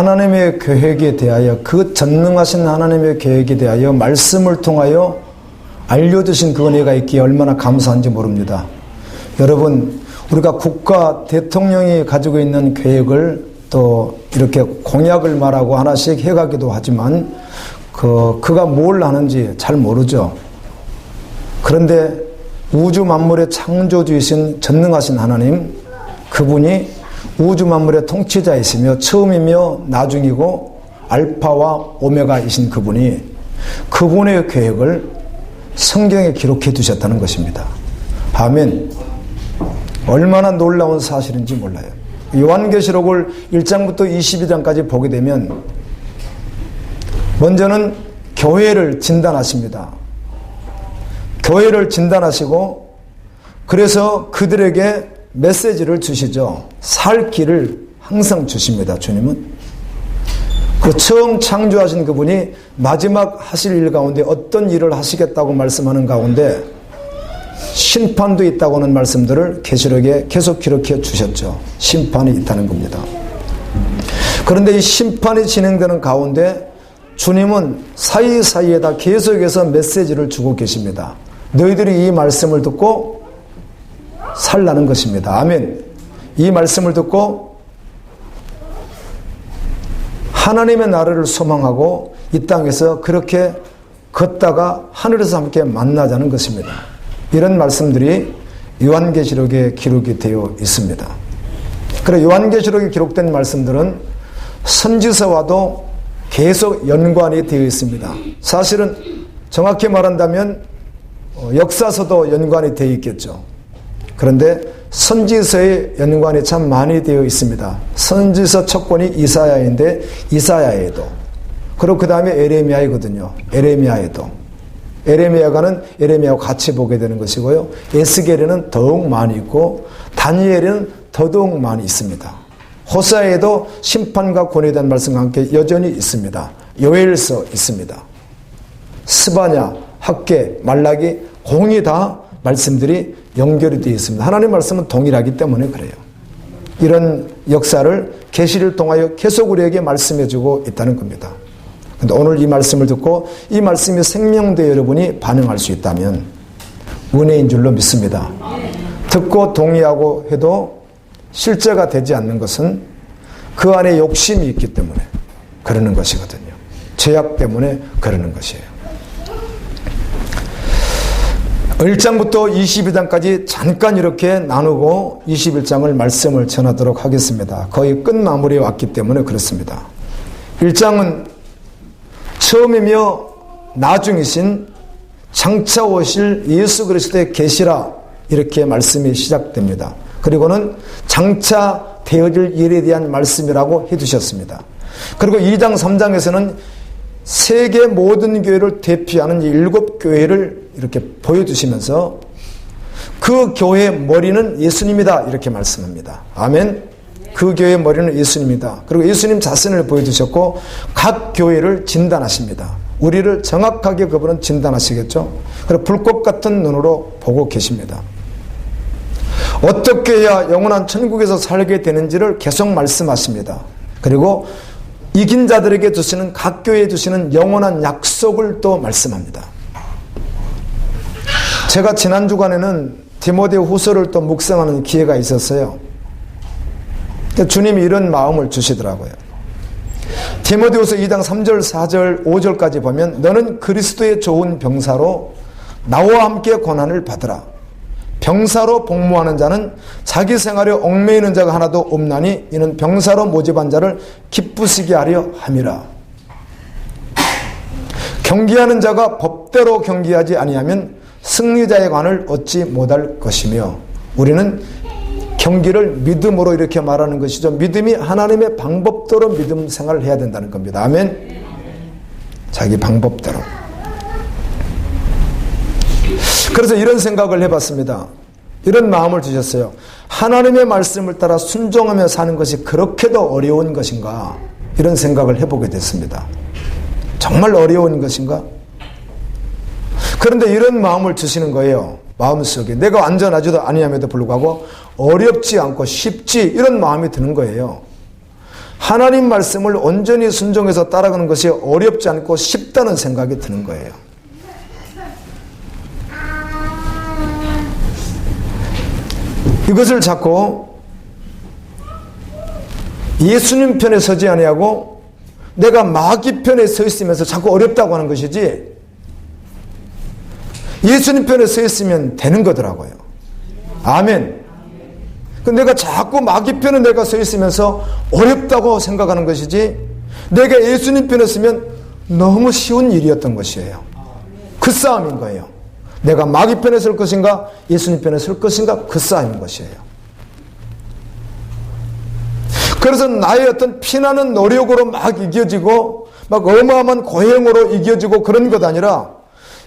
하나님의 계획에 대하여, 그 전능하신 하나님의 계획에 대하여 말씀을 통하여 알려주신 그 은혜가 있기에 얼마나 감사한지 모릅니다. 여러분, 우리가 국가 대통령이 가지고 있는 계획을 또 이렇게 공약을 말하고 하나씩 해가기도 하지만 그가 뭘 하는지 잘 모르죠. 그런데 우주 만물의 창조주이신 전능하신 하나님, 그분이 우주 만물의 통치자이시며 처음이며 나중이고 알파와 오메가이신 그분의 계획을 성경에 기록해 두셨다는 것입니다. 아멘. 얼마나 놀라운 사실인지 몰라요. 요한계시록을 1장부터 22장까지 보게 되면 먼저는 교회를 진단하십니다. 교회를 진단하시고 그래서 그들에게 메시지를 주시죠. 살 길을 항상 주십니다. 주님은 그 처음 창조하신 그분이 마지막 하실 일 가운데 어떤 일을 하시겠다고 말씀하는 가운데 심판도 있다고 하는 말씀들을 계시록에 계속 기록해 주셨죠. 심판이 있다는 겁니다. 그런데 이 심판이 진행되는 가운데 주님은 사이사이에다 계속해서 메시지를 주고 계십니다. 너희들이 이 말씀을 듣고 살라는 것입니다. 아멘. 이 말씀을 듣고 하나님의 나라를 소망하고 이 땅에서 그렇게 걷다가 하늘에서 함께 만나자는 것입니다. 이런 말씀들이 요한계시록에 기록이 되어 있습니다. 그리고 요한계시록에 기록된 말씀들은 선지서와도 계속 연관이 되어 있습니다. 사실은 정확히 말한다면 역사서도 연관이 되어 있겠죠. 그런데 선지서의 연관이 참 많이 되어 있습니다. 선지서 첫 권이 이사야인데 이사야에도, 그리고 그 다음에 에레미야이거든요. 에레미야하고 같이 보게 되는 것이고요. 에스겔에는 더욱 많이 있고 다니엘에는 더더욱 많이 있습니다. 호세아에도 심판과 권위에 대한 말씀과 함께 여전히 있습니다. 요엘서 있습니다. 스바냐, 학개, 말라기, 공이 다 말씀들이 연결이 되어 있습니다. 하나님의 말씀은 동일하기 때문에 그래요. 이런 역사를 계시를 통하여 계속 우리에게 말씀해주고 있다는 겁니다. 그런데 오늘 이 말씀을 듣고 이 말씀이 생명대 여러분이 반응할 수 있다면 은혜인 줄로 믿습니다. 듣고 동의하고 해도 실제가 되지 않는 것은 그 안에 욕심이 있기 때문에 그러는 것이거든요. 죄악 때문에 그러는 것이에요. 1장부터 22장까지 잠깐 이렇게 나누고 21장을 말씀을 전하도록 하겠습니다. 거의 끝마무리에 왔기 때문에 그렇습니다. 1장은 처음이며 나중이신 장차 오실 예수 그리스도의 계시라 이렇게 말씀이 시작됩니다. 그리고는 장차 되어질 일에 대한 말씀이라고 해두셨습니다. 그리고 2장 3장에서는 세계 모든 교회를 대표하는 7교회를 이렇게 보여주시면서 그 교회의 머리는 예수님이다 이렇게 말씀합니다. 아멘. 그 교회의 머리는 예수님이다. 그리고 예수님 자신을 보여주셨고 각 교회를 진단하십니다. 우리를 정확하게 그분은 진단하시겠죠. 그리고 불꽃 같은 눈으로 보고 계십니다. 어떻게 해야 영원한 천국에서 살게 되는지를 계속 말씀하십니다. 그리고 이긴 자들에게 주시는, 각 교회에 주시는 영원한 약속을 또 말씀합니다. 제가 지난 주간에는 디모데 후서를 또 묵상하는 기회가 있었어요. 주님이 이런 마음을 주시더라고요. 디모데후서 2장 3절, 4절, 5절까지 보면 너는 그리스도의 좋은 병사로 나와 함께 고난을 받으라. 병사로 복무하는 자는 자기 생활에 얽매이는 자가 하나도 없나니 이는 병사로 모집한 자를 기쁘시게 하려 함이라. 경기하는 자가 법대로 경기하지 아니하면 승리자의 관을 얻지 못할 것이며, 우리는 경기를 믿음으로 이렇게 말하는 것이죠. 믿음이 하나님의 방법대로 믿음 생활을 해야 된다는 겁니다. 아멘. 자기 방법대로. 그래서 이런 생각을 해봤습니다. 이런 마음을 주셨어요. 하나님의 말씀을 따라 순종하며 사는 것이 그렇게도 어려운 것인가, 이런 생각을 해보게 됐습니다. 정말 어려운 것인가? 그런데 이런 마음을 주시는 거예요. 마음속에 내가 완전하지도 아니함에도 불구하고 어렵지 않고 쉽지, 이런 마음이 드는 거예요. 하나님 말씀을 온전히 순종해서 따라가는 것이 어렵지 않고 쉽다는 생각이 드는 거예요. 이것을 자꾸 예수님 편에 서지 아니하고 내가 마귀 편에 서 있으면서 자꾸 어렵다고 하는 것이지, 예수님 편에 서 있으면 되는 거더라고요. 아멘. 내가 자꾸 마귀 편에 내가 서 있으면서 어렵다고 생각하는 것이지, 내가 예수님 편에 서면 너무 쉬운 일이었던 것이에요. 그 싸움인 거예요. 내가 마귀 편에 설 것인가 예수님 편에 설 것인가, 그 싸움인 것이에요. 그래서 나의 어떤 피나는 노력으로 막 이겨지고 막 어마어마한 고행으로 이겨지고 그런 것 아니라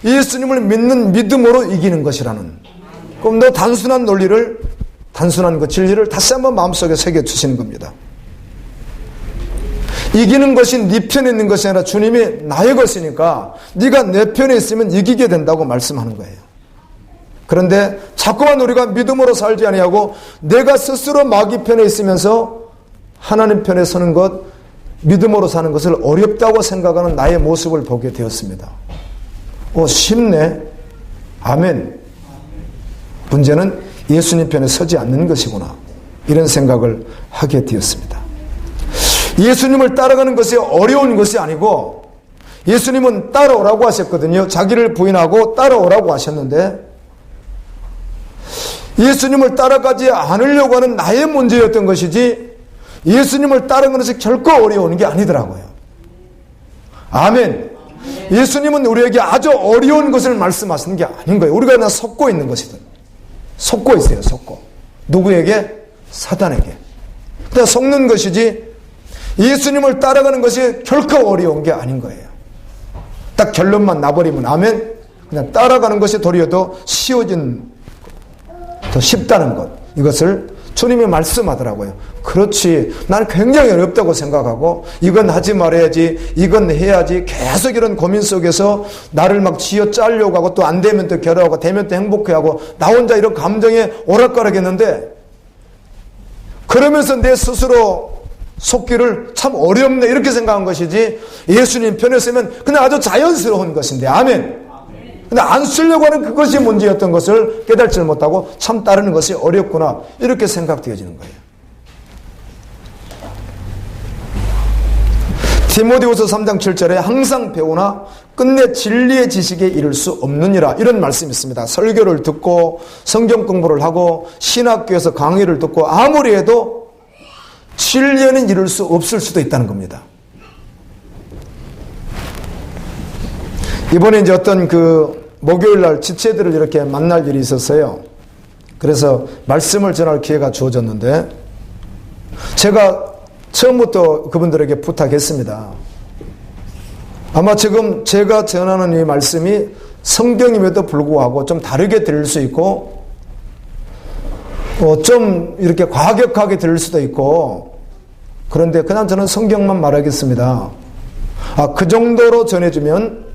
예수님을 믿는 믿음으로 이기는 것이라는, 그럼 너 단순한 논리를, 단순한 그 진리를 다시 한번 마음속에 새겨주시는 겁니다. 이기는 것이 네 편에 있는 것이 아니라 주님이 나의 것이니까 네가 내 편에 있으면 이기게 된다고 말씀하는 거예요. 그런데 자꾸만 우리가 믿음으로 살지 아니하고 내가 스스로 마귀 편에 있으면서 하나님 편에 서는 것, 믿음으로 사는 것을 어렵다고 생각하는 나의 모습을 보게 되었습니다. 쉽네. 아멘. 문제는 예수님 편에 서지 않는 것이구나, 이런 생각을 하게 되었습니다. 예수님을 따라가는 것이 어려운 것이 아니고, 예수님은 따라오라고 하셨거든요. 자기를 부인하고 따라오라고 하셨는데, 예수님을 따라가지 않으려고 하는 나의 문제였던 것이지, 예수님을 따르는 것이 결코 어려운 게 아니더라고요. 아멘. 예수님은 우리에게 아주 어려운 것을 말씀하시는 게 아닌 거예요. 우리가 그냥 속고 있는 것이든. 속고 있어요, 속고. 누구에게? 사단에게. 그냥 속는 것이지, 예수님을 따라가는 것이 결코 어려운 게 아닌 거예요. 딱 결론만 나버리면, 아멘. 그냥 따라가는 것이 도리어 더 쉬워진, 더 쉽다는 것. 이것을 주님이 말씀하더라고요. 그렇지, 나는 굉장히 어렵다고 생각하고 이건 하지 말아야지, 이건 해야지, 계속 이런 고민 속에서 나를 막 쥐어 짜려고 하고, 또 안 되면 또 괴로워하고, 되면 또 행복해하고, 나 혼자 이런 감정에 오락가락했는데, 그러면서 내 스스로 속기를 참 어렵네 이렇게 생각한 것이지, 예수님 편에 서면 그냥 아주 자연스러운 것인데, 아멘. 근데 안 쓰려고 하는 그것이 문제였던 것을 깨닫지 못하고 참 따르는 것이 어렵구나, 이렇게 생각되어지는 거예요. 디모데후서 3장 7절에 항상 배우나 끝내 진리의 지식에 이를 수 없느니라, 이런 말씀이 있습니다. 설교를 듣고 성경 공부를 하고 신학교에서 강의를 듣고 아무리 해도 진리에는 이를 수 없을 수도 있다는 겁니다. 이번에 이제 어떤 목요일 날 지체들을 이렇게 만날 일이 있었어요. 그래서 말씀을 전할 기회가 주어졌는데, 제가 처음부터 그분들에게 부탁했습니다. 아마 지금 제가 전하는 이 말씀이 성경임에도 불구하고 좀 다르게 들릴 수 있고, 좀 이렇게 과격하게 들릴 수도 있고, 그런데 그냥 저는 성경만 말하겠습니다. 그 정도로 전해주면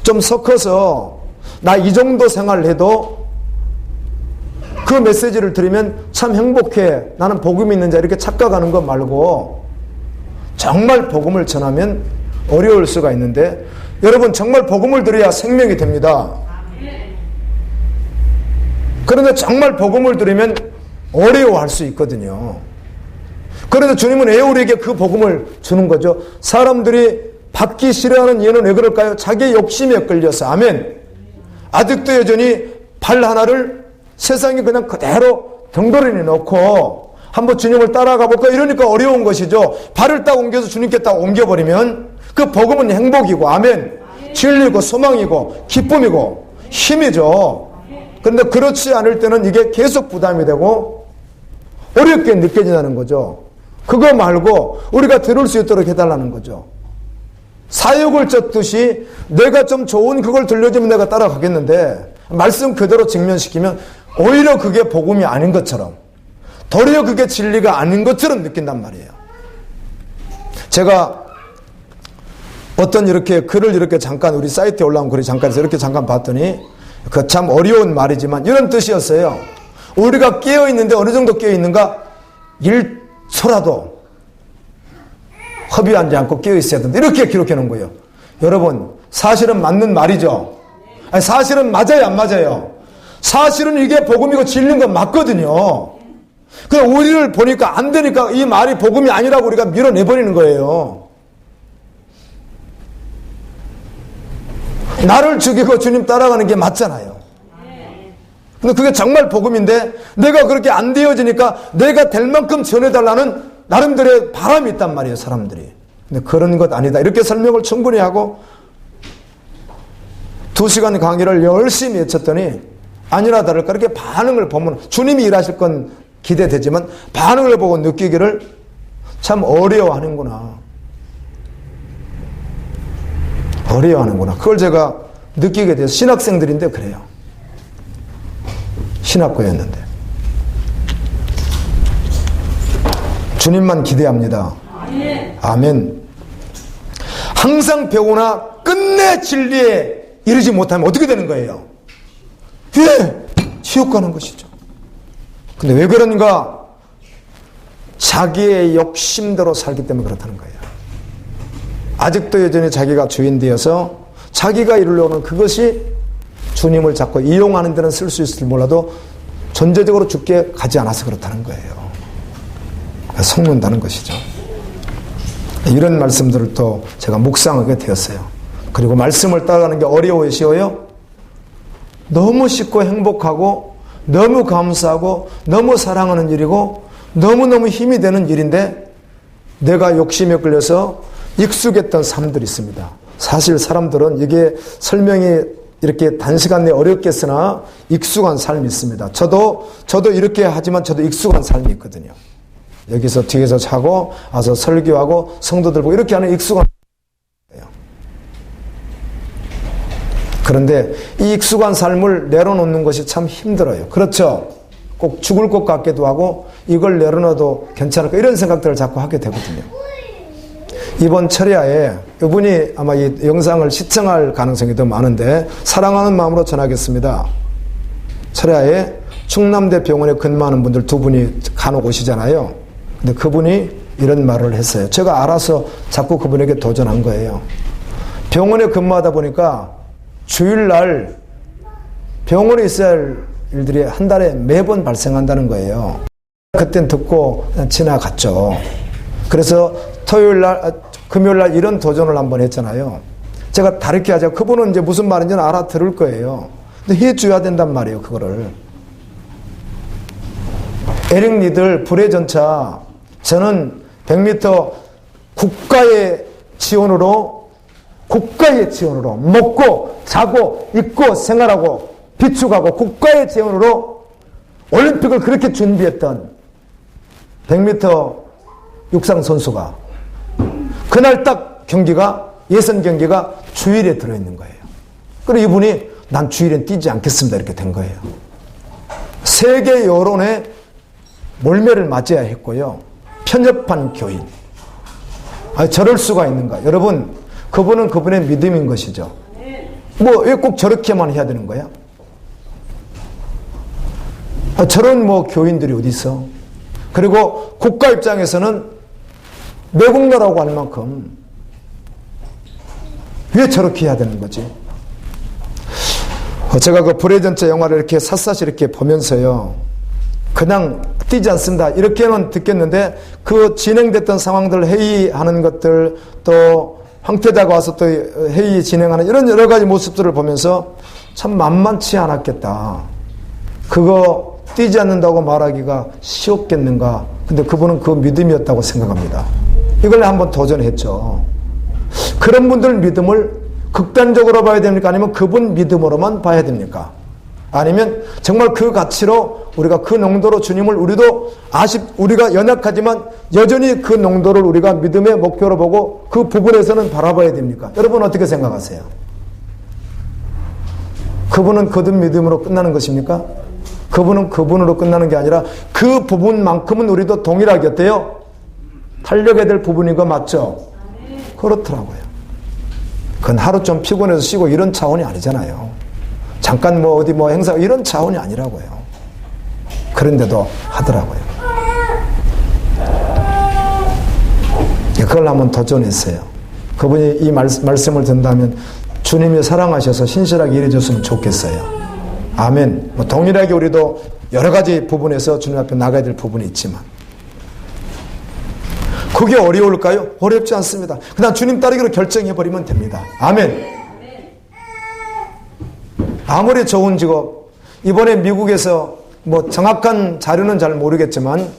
좀 섞어서 나 이 정도 생활을 해도 그 메시지를 들으면 참 행복해, 나는 복음이 있는 자, 이렇게 착각하는 것 말고 정말 복음을 전하면 어려울 수가 있는데, 여러분 정말 복음을 들어야 생명이 됩니다. 그런데 정말 복음을 들으면 어려워할 수 있거든요. 그런데 주님은 왜 우리에게 그 복음을 주는 거죠? 사람들이 받기 싫어하는 이유는 왜 그럴까요? 자기의 욕심에 끌려서. 아멘. 아직도 여전히 발 하나를 세상에 그냥 그대로 덩그러니 놓고 한번 주님을 따라가 볼까 이러니까 어려운 것이죠. 발을 딱 옮겨서 주님께 딱 옮겨버리면 그 복음은 행복이고, 아멘, 진리고 소망이고 기쁨이고 힘이죠. 그런데 그렇지 않을 때는 이게 계속 부담이 되고 어렵게 느껴진다는 거죠. 그거 말고 우리가 들을 수 있도록 해달라는 거죠. 사육을 쫓듯이 내가 좀 좋은 그걸 들려주면 내가 따라가겠는데, 말씀 그대로 직면시키면 오히려 그게 복음이 아닌 것처럼, 도리어 그게 진리가 아닌 것처럼 느낀단 말이에요. 제가 어떤 이렇게 글을 이렇게 잠깐 우리 사이트에 올라온 글을 잠깐 이렇게 잠깐 봤더니, 그 참 어려운 말이지만 이런 뜻이었어요. 우리가 깨어있는데 어느 정도 깨어있는가? 1초라도 허비하지 않고 깨어 있어야 된다. 이렇게 기록해 놓은 거예요. 여러분, 사실은 맞는 말이죠. 아니, 사실은 맞아요, 안 맞아요? 사실은 이게 복음이고 진리인 건 맞거든요. 그냥 우리를 보니까 안 되니까 이 말이 복음이 아니라고 우리가 밀어내버리는 거예요. 나를 죽이고 주님 따라가는 게 맞잖아요. 근데 그게 정말 복음인데 내가 그렇게 안 되어지니까 내가 될 만큼 전해달라는 나름대로의 바람이 있단 말이에요, 사람들이. 근데 그런 것 아니다. 이렇게 설명을 충분히 하고 2시간 강의를 열심히 외쳤더니 아니나 다를까 이렇게 반응을 보면 주님이 일하실 건 기대되지만 반응을 보고 느끼기를 참 어려워하는구나. 어려워하는구나. 그걸 제가 느끼게 돼서 신학생들인데 그래요. 신학교였는데. 주님만 기대합니다. 아멘. 항상 배우나 끝내 진리에 이르지 못하면 어떻게 되는 거예요? 지옥 가는 것이죠. 근데 왜 그런가? 자기의 욕심대로 살기 때문에 그렇다는 거예요. 아직도 여전히 자기가 주인 되어서 자기가 이루려는 그것이 주님을 자꾸 이용하는 데는 쓸 수 있을지 몰라도 전제적으로 죽게 가지 않아서 그렇다는 거예요. 속는다는 것이죠. 이런 말씀들을 또 제가 묵상하게 되었어요. 그리고 말씀을 따라가는 게 어려워요, 쉬워요? 너무 쉽고 행복하고 너무 감사하고 너무 사랑하는 일이고 너무너무 힘이 되는 일인데 내가 욕심에 끌려서 익숙했던 삶들이 있습니다. 사실 사람들은 이게 설명이 이렇게 단시간 내에 어렵겠으나 익숙한 삶이 있습니다. 저도 이렇게 하지만 저도 익숙한 삶이 있거든요. 여기서 뒤에서 자고 와서 설교하고 성도들 보고 이렇게 하는 익숙한 삶이에요. 그런데 이 익숙한 삶을 내려놓는 것이 참 힘들어요. 그렇죠? 꼭 죽을 것 같기도 하고 이걸 내려놔도 괜찮을까 이런 생각들을 자꾸 하게 되거든요. 이번 철야에 이분이 아마 이 영상을 시청할 가능성이 더 많은데 사랑하는 마음으로 전하겠습니다. 철야에 충남대 병원에 근무하는 분들 두 분이 간혹 오시잖아요. 근데 그분이 이런 말을 했어요. 제가 알아서 자꾸 그분에게 도전한 거예요. 병원에 근무하다 보니까 주일날 병원에 있어야 할 일들이 한 달에 매번 발생한다는 거예요. 그땐 듣고 지나갔죠. 그래서 금요일날 이런 도전을 한번 했잖아요. 제가 다르게 하자. 그분은 이제 무슨 말인지는 알아들을 거예요. 근데 해줘야 된단 말이에요, 그거를. 에릭 리들 불의 전차. 저는 100m 국가의 지원으로 먹고 자고 입고 생활하고 비축하고 국가의 지원으로 올림픽을 그렇게 준비했던 100m 육상 선수가 그날 딱 예선 경기가 주일에 들어있는 거예요. 그리고 이분이 난 주일엔 뛰지 않겠습니다 이렇게 된 거예요. 세계 여론에 몰매를 맞아야 했고요. 편협한 교인. 저럴 수가 있는가? 여러분, 그분은 그분의 믿음인 것이죠. 뭐 왜 꼭 저렇게만 해야 되는 거야? 저런 교인들이 어디 있어? 그리고 국가 입장에서는 매국노라고 할 만큼 왜 저렇게 해야 되는 거지? 제가 그 불의 전차 영화를 이렇게 샅샅이 이렇게 보면서요. 그냥 뛰지 않습니다. 이렇게는 듣겠는데 그 진행됐던 상황들 회의하는 것들 또 황태자가 와서 또 회의 진행하는 이런 여러 가지 모습들을 보면서 참 만만치 않았겠다. 그거 뛰지 않는다고 말하기가 쉬웠겠는가. 근데 그분은 그 믿음이었다고 생각합니다. 이걸 한번 도전했죠. 그런 분들 믿음을 극단적으로 봐야 됩니까? 아니면 그분 믿음으로만 봐야 됩니까? 아니면 정말 그 가치로 우리가 그 농도로 주님을 우리가 연약하지만 여전히 그 농도를 우리가 믿음의 목표로 보고 그 부분에서는 바라봐야 됩니까? 여러분 어떻게 생각하세요? 그분은 거듭 믿음으로 끝나는 것입니까? 그분은 그분으로 끝나는 게 아니라 그 부분만큼은 우리도 동일하게 어때요? 달려야 될 부분인 거 맞죠? 그렇더라고요. 그건 하루 좀 피곤해서 쉬고 이런 차원이 아니잖아요. 잠깐 어디 행사 이런 차원이 아니라고요. 그런데도 하더라고요. 그걸 한번 도전했어요. 그분이 이 말씀을 듣는다면 주님이 사랑하셔서 신실하게 일해줬으면 좋겠어요. 아멘. 동일하게 우리도 여러 가지 부분에서 주님 앞에 나가야 될 부분이 있지만 그게 어려울까요? 어렵지 않습니다. 그냥 주님 따르기로 결정해버리면 됩니다. 아멘. 아무리 좋은 직업, 이번에 미국에서 정확한 자료는 잘 모르겠지만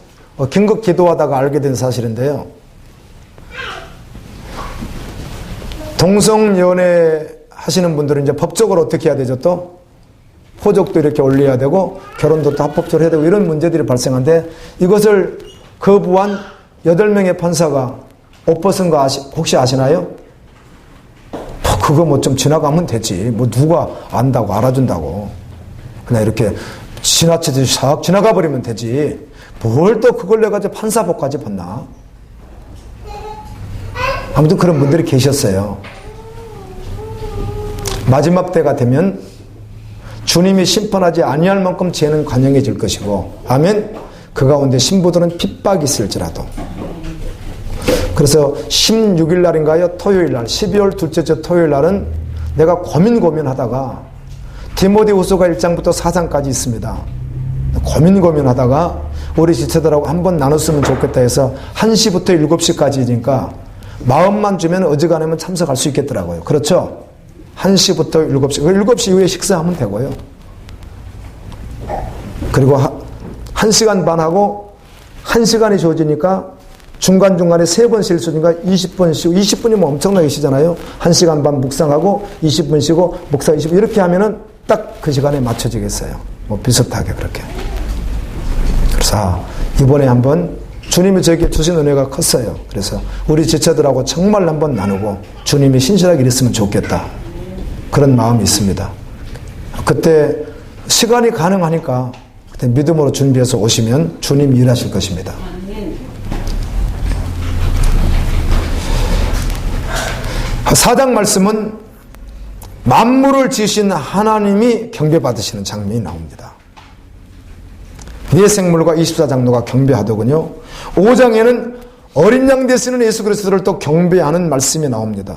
긴급 기도하다가 알게 된 사실인데요. 동성연애 하시는 분들은 이제 법적으로 어떻게 해야 되죠? 또 호적도 이렇게 올려야 되고 결혼도 또 합법적으로 해야 되고 이런 문제들이 발생한데 이것을 거부한 8명의 판사가 옷 벗은 거 혹시 아시나요? 그거 좀 지나가면 되지. 누가 안다고 알아준다고. 그냥 이렇게 지나치듯이 싹 지나가 버리면 되지. 뭘 또 그걸 내가지고 판사복까지 벗나? 아무튼 그런 분들이 계셨어요. 마지막 때가 되면 주님이 심판하지 아니할 만큼 죄는 관영해질 것이고, 아멘. 그 가운데 신부들은 핍박이 있을지라도. 그래서 16일 날인가요? 토요일 날, 12월 둘째 주 토요일 날은 내가 고민하다가 디모데후서가 1장부터 4장까지 있습니다. 고민하다가 우리 지체들하고 한번 나눴으면 좋겠다 해서 1시부터 7시까지니까 마음만 주면 어지간하면 참석할 수 있겠더라고요. 그렇죠? 1시부터 7시. 7시 이후에 식사하면 되고요. 그리고 1시간 반 하고 1시간이 주어지니까 중간중간에 3번 쉴 수 있으니까 20분 쉬고, 20분이면 엄청나게 쉬잖아요. 1시간 반 묵상하고 20분 쉬고 묵상 20분 이렇게 하면은 딱 그 시간에 맞춰지겠어요. 비슷하게 그렇게. 그래서 이번에 한번 주님이 저에게 주신 은혜가 컸어요. 그래서 우리 지체들하고 정말 한번 나누고 주님이 신실하게 일했으면 좋겠다. 그런 마음이 있습니다. 그때 시간이 가능하니까 그때 믿음으로 준비해서 오시면 주님이 일하실 것입니다. 사장 말씀은 만물을 지으신 하나님이 경배받으시는 장면이 나옵니다. 네 생물과 24장로가 경배하더군요. 5장에는 어린 양 되시는 예수 그리스도를 또 경배하는 말씀이 나옵니다.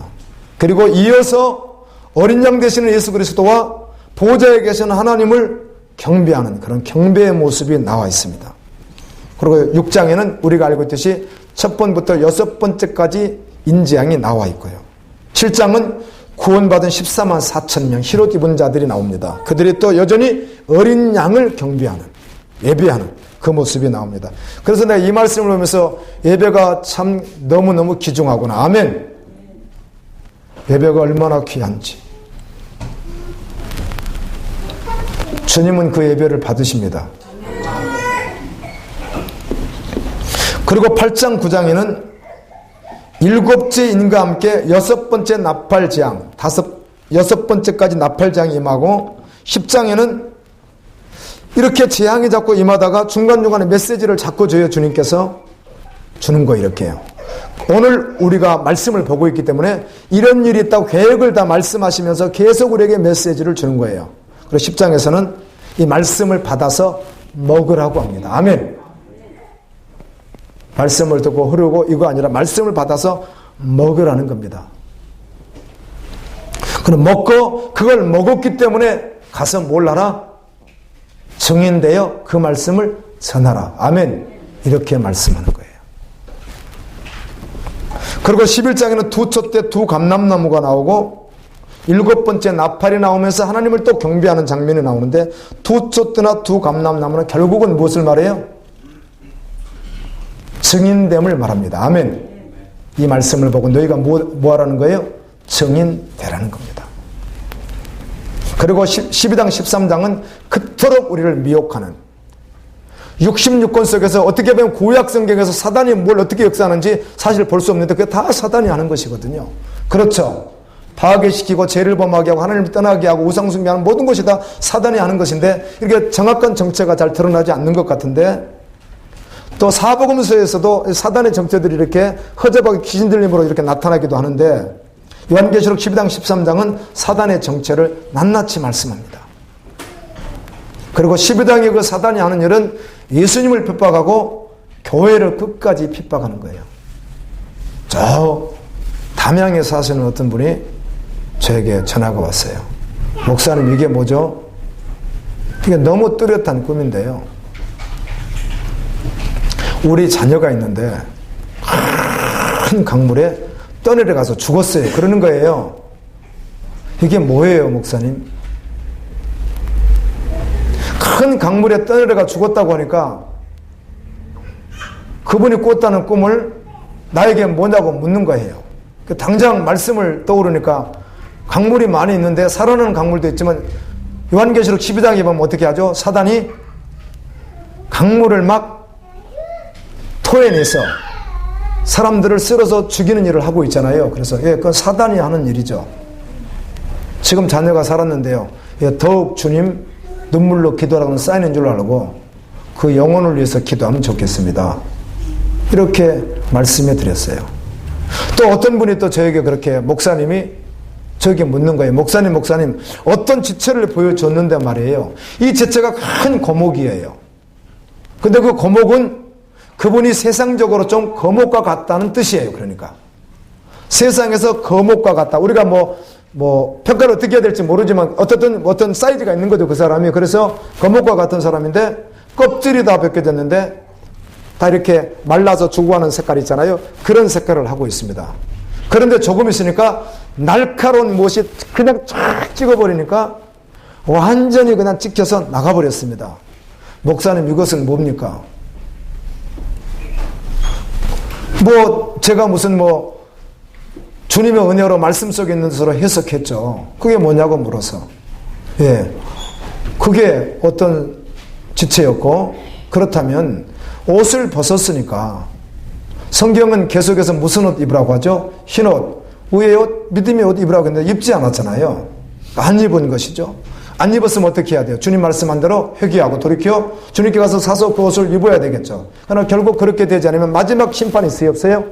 그리고 이어서 어린 양 되시는 예수 그리스도와 보좌에 계신 하나님을 경배하는 그런 경배의 모습이 나와 있습니다. 그리고 6장에는 우리가 알고 있듯이 첫 번부터 6번째까지 인재양이 나와 있고요. 7장은 구원받은 14만 4천 명 흰옷 입은 자들이 나옵니다. 그들이 또 여전히 어린 양을 경배하는, 예배하는 그 모습이 나옵니다. 그래서 내가 이 말씀을 보면서 예배가 참 너무너무 귀중하구나. 아멘. 예배가 얼마나 귀한지. 주님은 그 예배를 받으십니다. 그리고 8장 9장에는 7째 인과 함께 6번째 나팔재앙, 6번째까지 나팔재앙이 임하고 10장에는 이렇게 재앙이 자꾸 임하다가 중간중간에 메시지를 자꾸 줘요. 주님께서 주는 거 이렇게 해요. 오늘 우리가 말씀을 보고 있기 때문에 이런 일이 있다고 계획을 다 말씀하시면서 계속 우리에게 메시지를 주는 거예요. 그리고 10장에서는 이 말씀을 받아서 먹으라고 합니다. 아멘. 말씀을 듣고 흐르고 이거 아니라 말씀을 받아서 먹으라는 겁니다. 그럼 먹고 그걸 먹었기 때문에 가서 뭘 하라? 증인되어 그 말씀을 전하라. 아멘. 이렇게 말씀하는 거예요. 그리고 11장에는 두 촛대 두 감람나무가 나오고 7번째 나팔이 나오면서 하나님을 또 경배하는 장면이 나오는데 두 촛대나 두 감람나무는 결국은 무엇을 말해요? 증인됨을 말합니다. 아멘. 이 말씀을 보고 너희가 뭐 하라는 거예요? 증인되라는 겁니다. 그리고 12장 13장은 그토록 우리를 미혹하는 66권 속에서 어떻게 보면 구약 성경에서 사단이 뭘 어떻게 역사하는지 사실 볼 수 없는데 그게 다 사단이 하는 것이거든요. 그렇죠. 파괴시키고 죄를 범하게 하고 하나님을 떠나게 하고 우상숭배하는 모든 것이 다 사단이 하는 것인데 이렇게 정확한 정체가 잘 드러나지 않는 것 같은데 또 사복음서에서도 사단의 정체들이 이렇게 허접하게 귀신 들림으로 이렇게 나타나기도 하는데 요한계시록 12장 13장은 사단의 정체를 낱낱이 말씀합니다. 그리고 12장의 그 사단이 하는 일은 예수님을 핍박하고 교회를 끝까지 핍박하는 거예요. 저 담양에 사시는 어떤 분이 저에게 전화가 왔어요. 목사님, 이게 뭐죠? 이게 너무 뚜렷한 꿈인데요. 우리 자녀가 있는데 큰 강물에 떠내려가서 죽었어요. 그러는 거예요. 이게 뭐예요, 목사님? 큰 강물에 떠내려가 죽었다고 하니까 그분이 꿨다는 꿈을 나에게 뭐냐고 묻는 거예요. 당장 말씀을 떠오르니까 강물이 많이 있는데 살아나는 강물도 있지만 요한계시록 12장에 보면 어떻게 하죠? 사단이 강물을 막 토해내서 사람들을 쓸어서 죽이는 일을 하고 있잖아요. 그래서 그건 사단이 하는 일이죠. 지금 자녀가 살았는데요. 더욱 주님 눈물로 기도하라는 사인인 줄 알고 그 영혼을 위해서 기도하면 좋겠습니다. 이렇게 말씀해 드렸어요. 또 어떤 분이 또 저에게 그렇게 목사님이 저에게 묻는 거예요. 목사님 어떤 지체를 보여줬는데 말이에요. 이 지체가 큰 거목이에요. 근데 그 거목은 그분이 세상적으로 좀 거목과 같다는 뜻이에요. 그러니까 세상에서 거목과 같다. 우리가 뭐 평가를 어떻게 해야 될지 모르지만 어떤 사이즈가 있는 거죠. 그 사람이. 그래서 거목과 같은 사람인데 껍질이 다 벗겨졌는데 다 이렇게 말라서 죽어가는 색깔 있잖아요. 그런 색깔을 하고 있습니다. 그런데 조금 있으니까 날카로운 못이 그냥 쫙 찍어버리니까 완전히 그냥 찍혀서 나가버렸습니다. 목사님, 이것은 뭡니까? 제가 무슨 주님의 은혜로 말씀 속에 있는 것으로 해석했죠. 그게 뭐냐고 물어서. 그게 어떤 지체였고, 그렇다면 옷을 벗었으니까 성경은 계속해서 무슨 옷 입으라고 하죠? 흰 옷, 위에 옷, 믿음의 옷 입으라고 했는데 입지 않았잖아요. 안 입은 것이죠. 안 입었으면 어떻게 해야 돼요? 주님 말씀한 대로 회개하고 돌이켜 주님께 가서 사서 그 옷을 입어야 되겠죠. 그러나 결국 그렇게 되지 않으면 마지막 심판이 있어요, 없어요?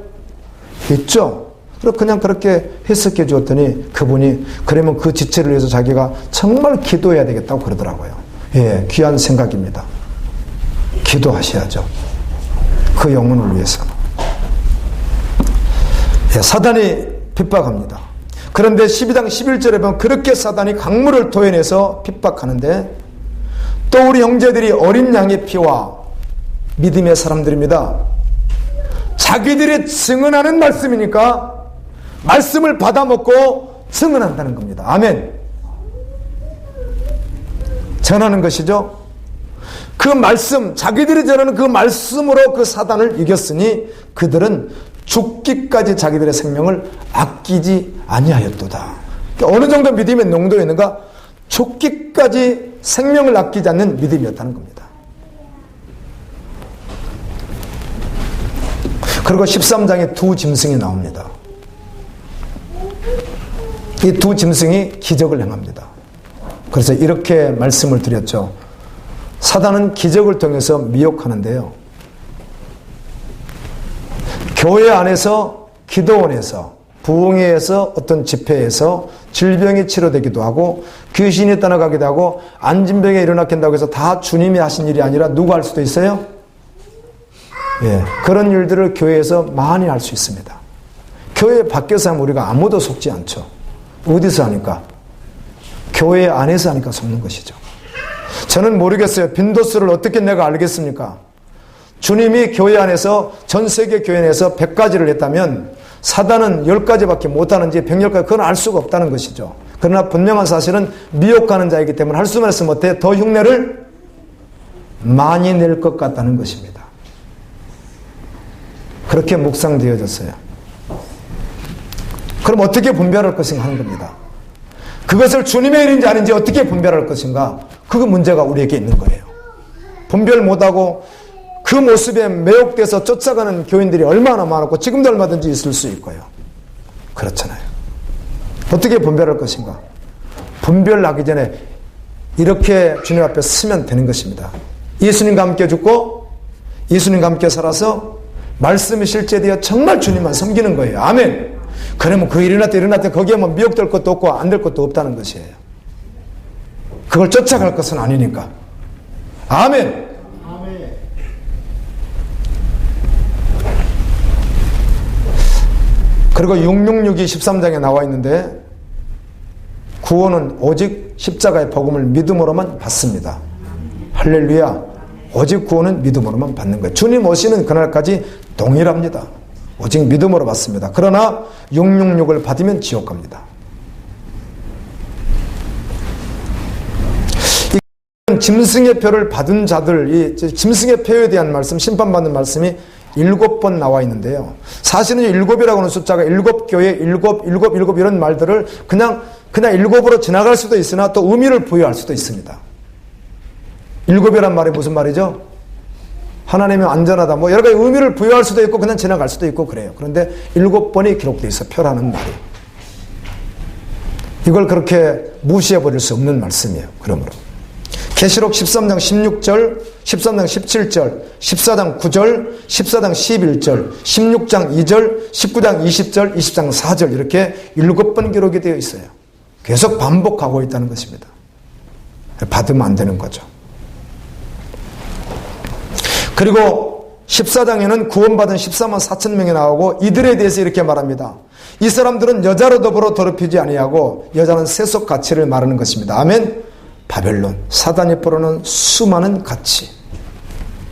있죠. 그래서 그냥 그렇게 해석해 주었더니 그분이 그러면 그 지체를 위해서 자기가 정말 기도해야 되겠다고 그러더라고요. 귀한 생각입니다. 기도하셔야죠. 그 영혼을 위해서. 사단이 핍박합니다. 그런데 12장 11절에 보면 그렇게 사단이 강물을 토해내서 핍박하는데 또 우리 형제들이 어린 양의 피와 믿음의 사람들입니다. 자기들이 증언하는 말씀이니까 말씀을 받아먹고 증언한다는 겁니다. 아멘. 전하는 것이죠. 그 말씀, 자기들이 전하는 그 말씀으로 그 사단을 이겼으니 그들은 죽기까지 자기들의 생명을 아끼지 아니하였도다. 그러니까 어느 정도 믿음의 농도였는가? 죽기까지 생명을 아끼지 않는 믿음이었다는 겁니다. 그리고 13장에 두 짐승이 나옵니다. 이 두 짐승이 기적을 행합니다. 그래서 이렇게 말씀을 드렸죠. 사단은 기적을 통해서 미혹하는데요. 교회 안에서, 기도원에서, 부흥회에서, 어떤 집회에서 질병이 치료되기도 하고 귀신이 떠나가기도 하고 안진병이 일어나게 한다고 해서 다 주님이 하신 일이 아니라 누가 할 수도 있어요? 그런 일들을 교회에서 많이 할 수 있습니다. 교회 밖에서 하면 우리가 아무도 속지 않죠. 어디서 하니까? 교회 안에서 하니까 속는 것이죠. 저는 모르겠어요. 빈도수를 어떻게 내가 알겠습니까? 주님이 교회 안에서, 전 세계 교회 안에서 100가지를 했다면 사단은 10가지밖에 못하는지 110가지, 그건 알 수가 없다는 것이죠. 그러나 분명한 사실은 미혹하는 자이기 때문에 할 수만 있으면 어때요? 더 흉내를 많이 낼 것 같다는 것입니다. 그렇게 묵상되어졌어요. 그럼 어떻게 분별할 것인가 하는 겁니다. 그것을 주님의 일인지 아닌지 어떻게 분별할 것인가? 그 문제가 우리에게 있는 거예요. 분별 못하고 그 모습에 매혹돼서 쫓아가는 교인들이 얼마나 많았고 지금도 얼마든지 있을 수 있고요. 그렇잖아요. 어떻게 분별할 것인가? 분별하기 전에 이렇게 주님 앞에 서면 되는 것입니다. 예수님과 함께 죽고 예수님과 함께 살아서 말씀이 실제되어 정말 주님만 섬기는 거예요. 아멘. 그러면 그 일어났다 거기에 뭐 미혹될 것도 없고 안 될 것도 없다는 것이에요. 그걸 쫓아갈 것은 아니니까. 아멘. 그리고 666이 13장에 나와 있는데 구원은 오직 십자가의 복음을 믿음으로만 받습니다. 할렐루야. 오직 구원은 믿음으로만 받는 거예요. 주님 오시는 그날까지 동일합니다. 오직 믿음으로 받습니다. 그러나 666을 받으면 지옥 갑니다. 짐승의 표를 받은 자들, 이 짐승의 표에 대한 말씀, 심판받는 말씀이 7번 나와 있는데요. 사실은 7이라고 하는 숫자가 7교회, 7 이런 말들을 그냥 7으로 지나갈 수도 있으나 또 의미를 부여할 수도 있습니다. 7이란 말이 무슨 말이죠? 하나님이 안전하다, 뭐 여러 가지 의미를 부여할 수도 있고 그냥 지나갈 수도 있고 그래요. 그런데 7번이 기록되어 있어, 표라는 말이. 이걸 그렇게 무시해버릴 수 없는 말씀이에요. 그러므로 계시록 13장 16절, 13장 17절, 14장 9절, 14장 11절, 16장 2절, 19장 20절, 20장 4절 이렇게 7번 기록이 되어 있어요. 계속 반복하고 있다는 것입니다. 받으면 안 되는 거죠. 그리고 14장에는 구원받은 14만 4천 명이 나오고 이들에 대해서 이렇게 말합니다. 이 사람들은 여자로 더불어 더럽히지 아니하고 여자는 세속 가치를 말하는 것입니다. 아멘. 바벨론, 사단이 뿌려놓은 수많은 가치,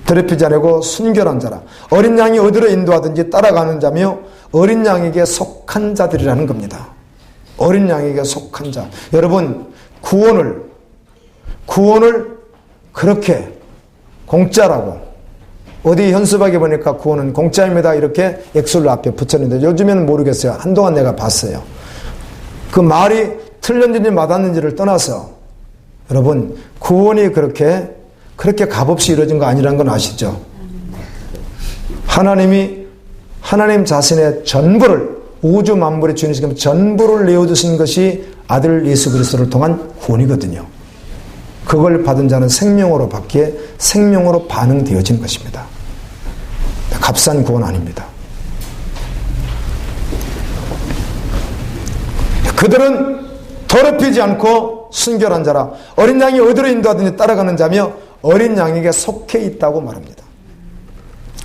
더럽히지 않고 순결한 자라. 어린 양이 어디로 인도하든지 따라가는 자며 어린 양에게 속한 자들이라는 겁니다. 어린 양에게 속한 자. 여러분, 구원을 그렇게 공짜라고, 어디 현수막에 보니까 구원은 공짜입니다 이렇게 액수를 앞에 붙였는데 요즘에는 모르겠어요. 한동안 내가 봤어요. 그 말이 틀렸는지 맞았는지를 떠나서 여러분, 구원이 그렇게 값없이 이루어진 거 아니라는 건 아시죠? 하나님 자신의 전부를, 우주 만물의 주인이시기 전부를 내어주신 것이 아들 예수 그리스도를 통한 구원이거든요. 그걸 받은 자는 생명으로 받기에 생명으로 반응되어진 것입니다. 값싼 구원 아닙니다. 그들은 더럽히지 않고 순결한 자라. 어린 양이 어디로 인도하든지 따라가는 자며 어린 양에게 속해 있다고 말합니다.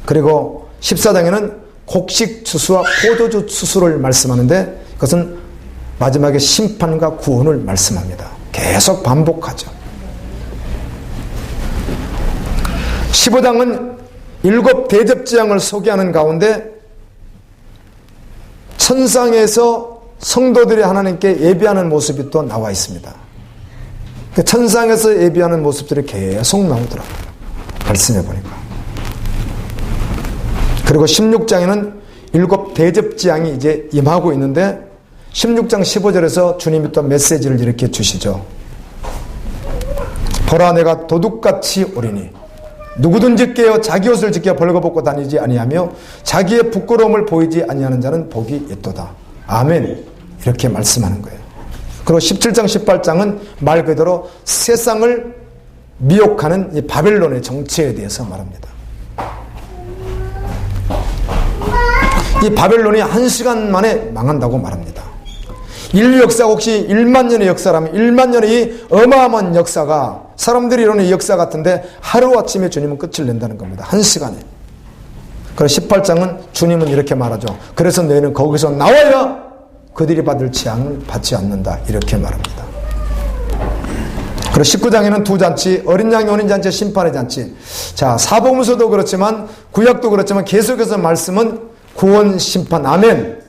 그리고 14장에는 곡식 추수와 포도주 추수를 말씀하는데 그것은 마지막에 심판과 구원을 말씀합니다. 계속 반복하죠. 15장은 7 대접재앙을 소개하는 가운데 천상에서 성도들이 하나님께 예배하는 모습이 또 나와 있습니다. 천상에서 예배하는 모습들이 계속 나오더라고요. 말씀해 보니까. 그리고 16장에는 7 대접재앙이 이제 임하고 있는데 16장 15절에서 주님이 또 메시지를 이렇게 주시죠. 보라, 내가 도둑같이 오리니 누구든지 깨어 자기 옷을 지켜 벌거벗고 다니지 아니하며 자기의 부끄러움을 보이지 아니하는 자는 복이 있도다. 아멘. 이렇게 말씀하는 거예요. 그리고 17장 18장은 말 그대로 세상을 미혹하는 이 바벨론의 정체에 대해서 말합니다. 이 바벨론이 1시간 만에 망한다고 말합니다. 인류 역사가 혹시 1만 년의 역사라면 1만 년의 이 어마어마한 역사가 사람들이 이러는 이 역사 같은데 하루아침에 주님은 끝을 낸다는 겁니다. 1시간에. 그래서 18장은 주님은 이렇게 말하죠. 그래서 너희는 거기서 나와야 그들이 받을 재앙을 받지 않는다. 이렇게 말합니다. 그리고 19장에는 두 잔치, 어린 양이 오는 잔치, 심판의 잔치. 자, 사복음서도 그렇지만 구약도 그렇지만 계속해서 말씀은 구원, 심판, 아멘.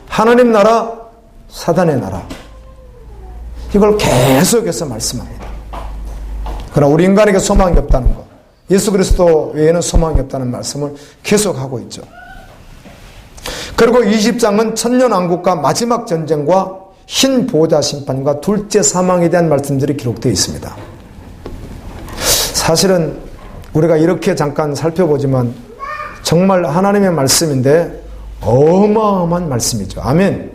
하나님 나라, 사단의 나라. 이걸 계속해서 말씀합니다. 그러나 우리 인간에게 소망이 없다는 것, 예수 그리스도 외에는 소망이 없다는 말씀을 계속하고 있죠. 그리고 20장은 천년왕국과 마지막 전쟁과 흰 보호자 심판과 둘째 사망에 대한 말씀들이 기록되어 있습니다. 사실은 우리가 이렇게 잠깐 살펴보지만 정말 하나님의 말씀인데 어마어마한 말씀이죠. 아멘.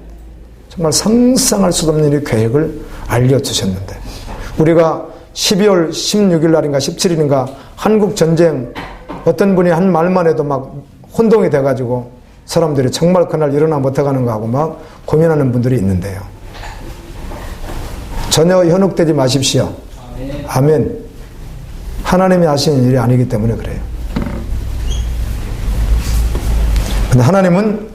정말 상상할 수 없는 이 계획을 알려주셨는데 우리가 12월 16일 날인가 17일인가 한국 전쟁 어떤 분이 한 말만 해도 막 혼동이 돼가지고 사람들이 정말 그날 일어나면 어떡하는가 하고 막 고민하는 분들이 있는데요. 전혀 현혹되지 마십시오. 아멘. 하나님이 하시는 일이 아니기 때문에 그래요. 근데 하나님은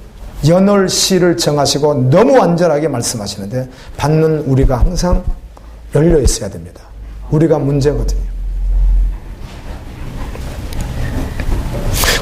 연월시를 정하시고 너무 완전하게 말씀하시는데 받는 우리가 항상 열려 있어야 됩니다. 우리가 문제거든요.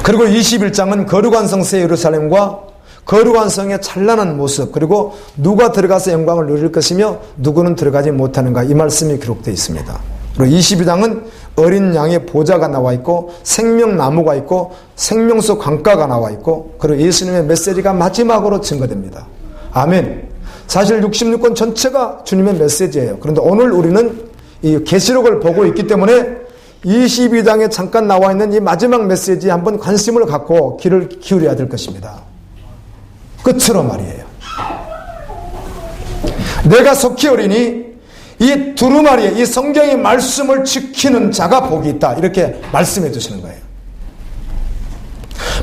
그리고 21장은 거룩한 성새 예루살렘과 거룩한 성의 찬란한 모습, 그리고 누가 들어가서 영광을 누릴 것이며 누구는 들어가지 못하는가, 이 말씀이 기록되어 있습니다. 그리고 22장은 어린 양의 보좌가 나와 있고 생명나무가 있고 생명수 강가가 나와 있고, 그리고 예수님의 메시지가 마지막으로 증거됩니다. 아멘. 사실 66권 전체가 주님의 메시지예요. 그런데 오늘 우리는 이 계시록을 보고 있기 때문에 22장에 잠깐 나와 있는 이 마지막 메시지에 한번 관심을 갖고 귀를 기울여야 될 것입니다. 끝으로 말이에요. 내가 속히 오리니 이 두루마리에 이 성경의 말씀을 지키는 자가 복이 있다, 이렇게 말씀해 주시는 거예요.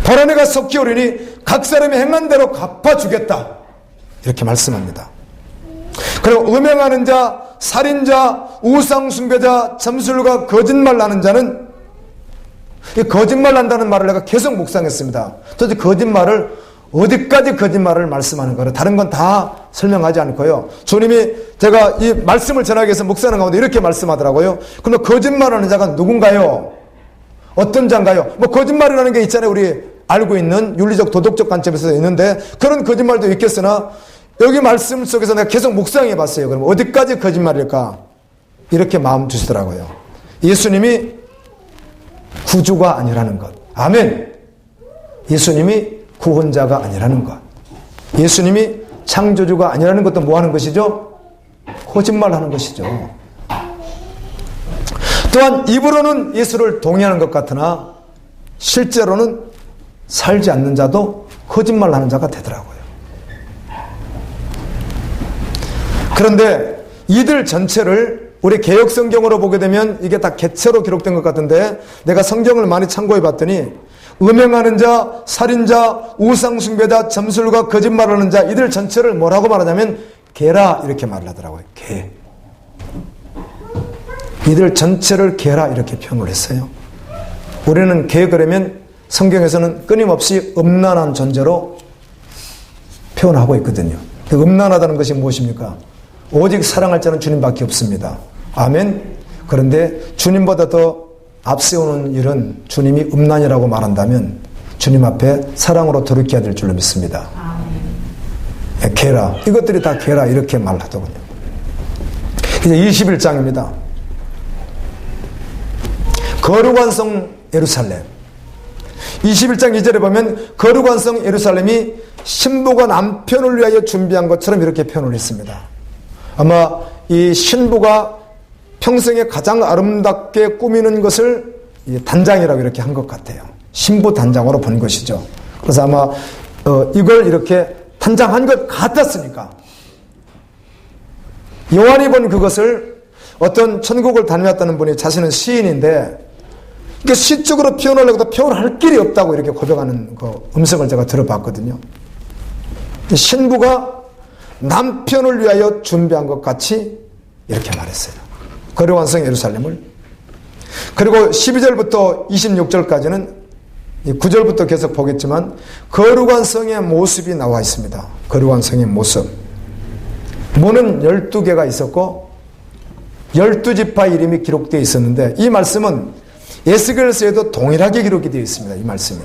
바로 내가 속히 오리니 각 사람이 행한 대로 갚아주겠다, 이렇게 말씀합니다. 그리고 음행하는 자, 살인자, 우상숭배자, 점술가, 거짓말하는 자는, 이 거짓말한다는 말을 내가 계속 묵상했습니다. 도대체 거짓말을 어디까지 거짓말을 말씀하는 거를 다른 건 다 설명하지 않고요. 주님이 제가 이 말씀을 전하기 위해서 묵상하는 가운데 이렇게 말씀하더라고요. 그럼 거짓말하는 자가 누군가요? 어떤 자인가요? 뭐 거짓말이라는 게 있잖아요. 우리 알고 있는 윤리적 도덕적 관점에서 있는데 그런 거짓말도 있겠으나 여기 말씀 속에서 내가 계속 묵상해 봤어요. 그럼 어디까지 거짓말일까? 이렇게 마음 주시더라고요. 예수님이 구주가 아니라는 것. 아멘. 예수님이 구원자가 아니라는 것. 예수님이 창조주가 아니라는 것도 뭐 하는 것이죠? 거짓말하는 것이죠. 또한 입으로는 예수를 동의하는 것 같으나 실제로는 살지 않는 자도 거짓말하는 자가 되더라고요. 그런데 이들 전체를 우리 개역 성경으로 보게 되면 이게 다 개체로 기록된 것 같은데, 내가 성경을 많이 참고해 봤더니 음행하는 자, 살인자, 우상숭배자, 점술가, 거짓말하는 자, 이들 전체를 뭐라고 말하냐면 개라, 이렇게 말을 하더라고요. 개. 이들 전체를 개라, 이렇게 표현을 했어요. 우리는 개 그러면 성경에서는 끊임없이 음란한 존재로 표현하고 있거든요. 음란하다는 것이 무엇입니까? 오직 사랑할 자는 주님밖에 없습니다. 아멘. 그런데 주님보다 더 앞세우는 일은 주님이 음란이라고 말한다면 주님 앞에 사랑으로 돌이켜야 될 줄로 믿습니다. 개라, 이것들이 다 개라, 이렇게 말하더군요. 이제 21장입니다. 거룩한 성 예루살렘. 21장 2절에 보면 거룩한 성 예루살렘이 신부가 남편을 위하여 준비한 것처럼 이렇게 표현을 했습니다. 아마 이 신부가 평생에 가장 아름답게 꾸미는 것을 단장이라고 이렇게 한 것 같아요. 신부 단장으로 본 것이죠. 그래서 아마 이걸 이렇게 단장한 것 같았으니까 요한이 본 그것을 어떤 천국을 다녀왔다는 분이, 자신은 시인인데 이게 시적으로 표현하려고 표현할 길이 없다고 이렇게 고백하는 그 음성을 제가 들어봤거든요. 신부가 남편을 위하여 준비한 것 같이 이렇게 말했어요. 거룩한 성 예루살렘을. 그리고 12절부터 26절까지는 9절부터 계속 보겠지만 거룩한 성의 모습이 나와 있습니다. 거룩한 성의 모습. 문은 12개가 있었고 12지파 이름이 기록되어 있었는데, 이 말씀은 에스겔서에도 동일하게 기록이 되어 있습니다. 이 말씀이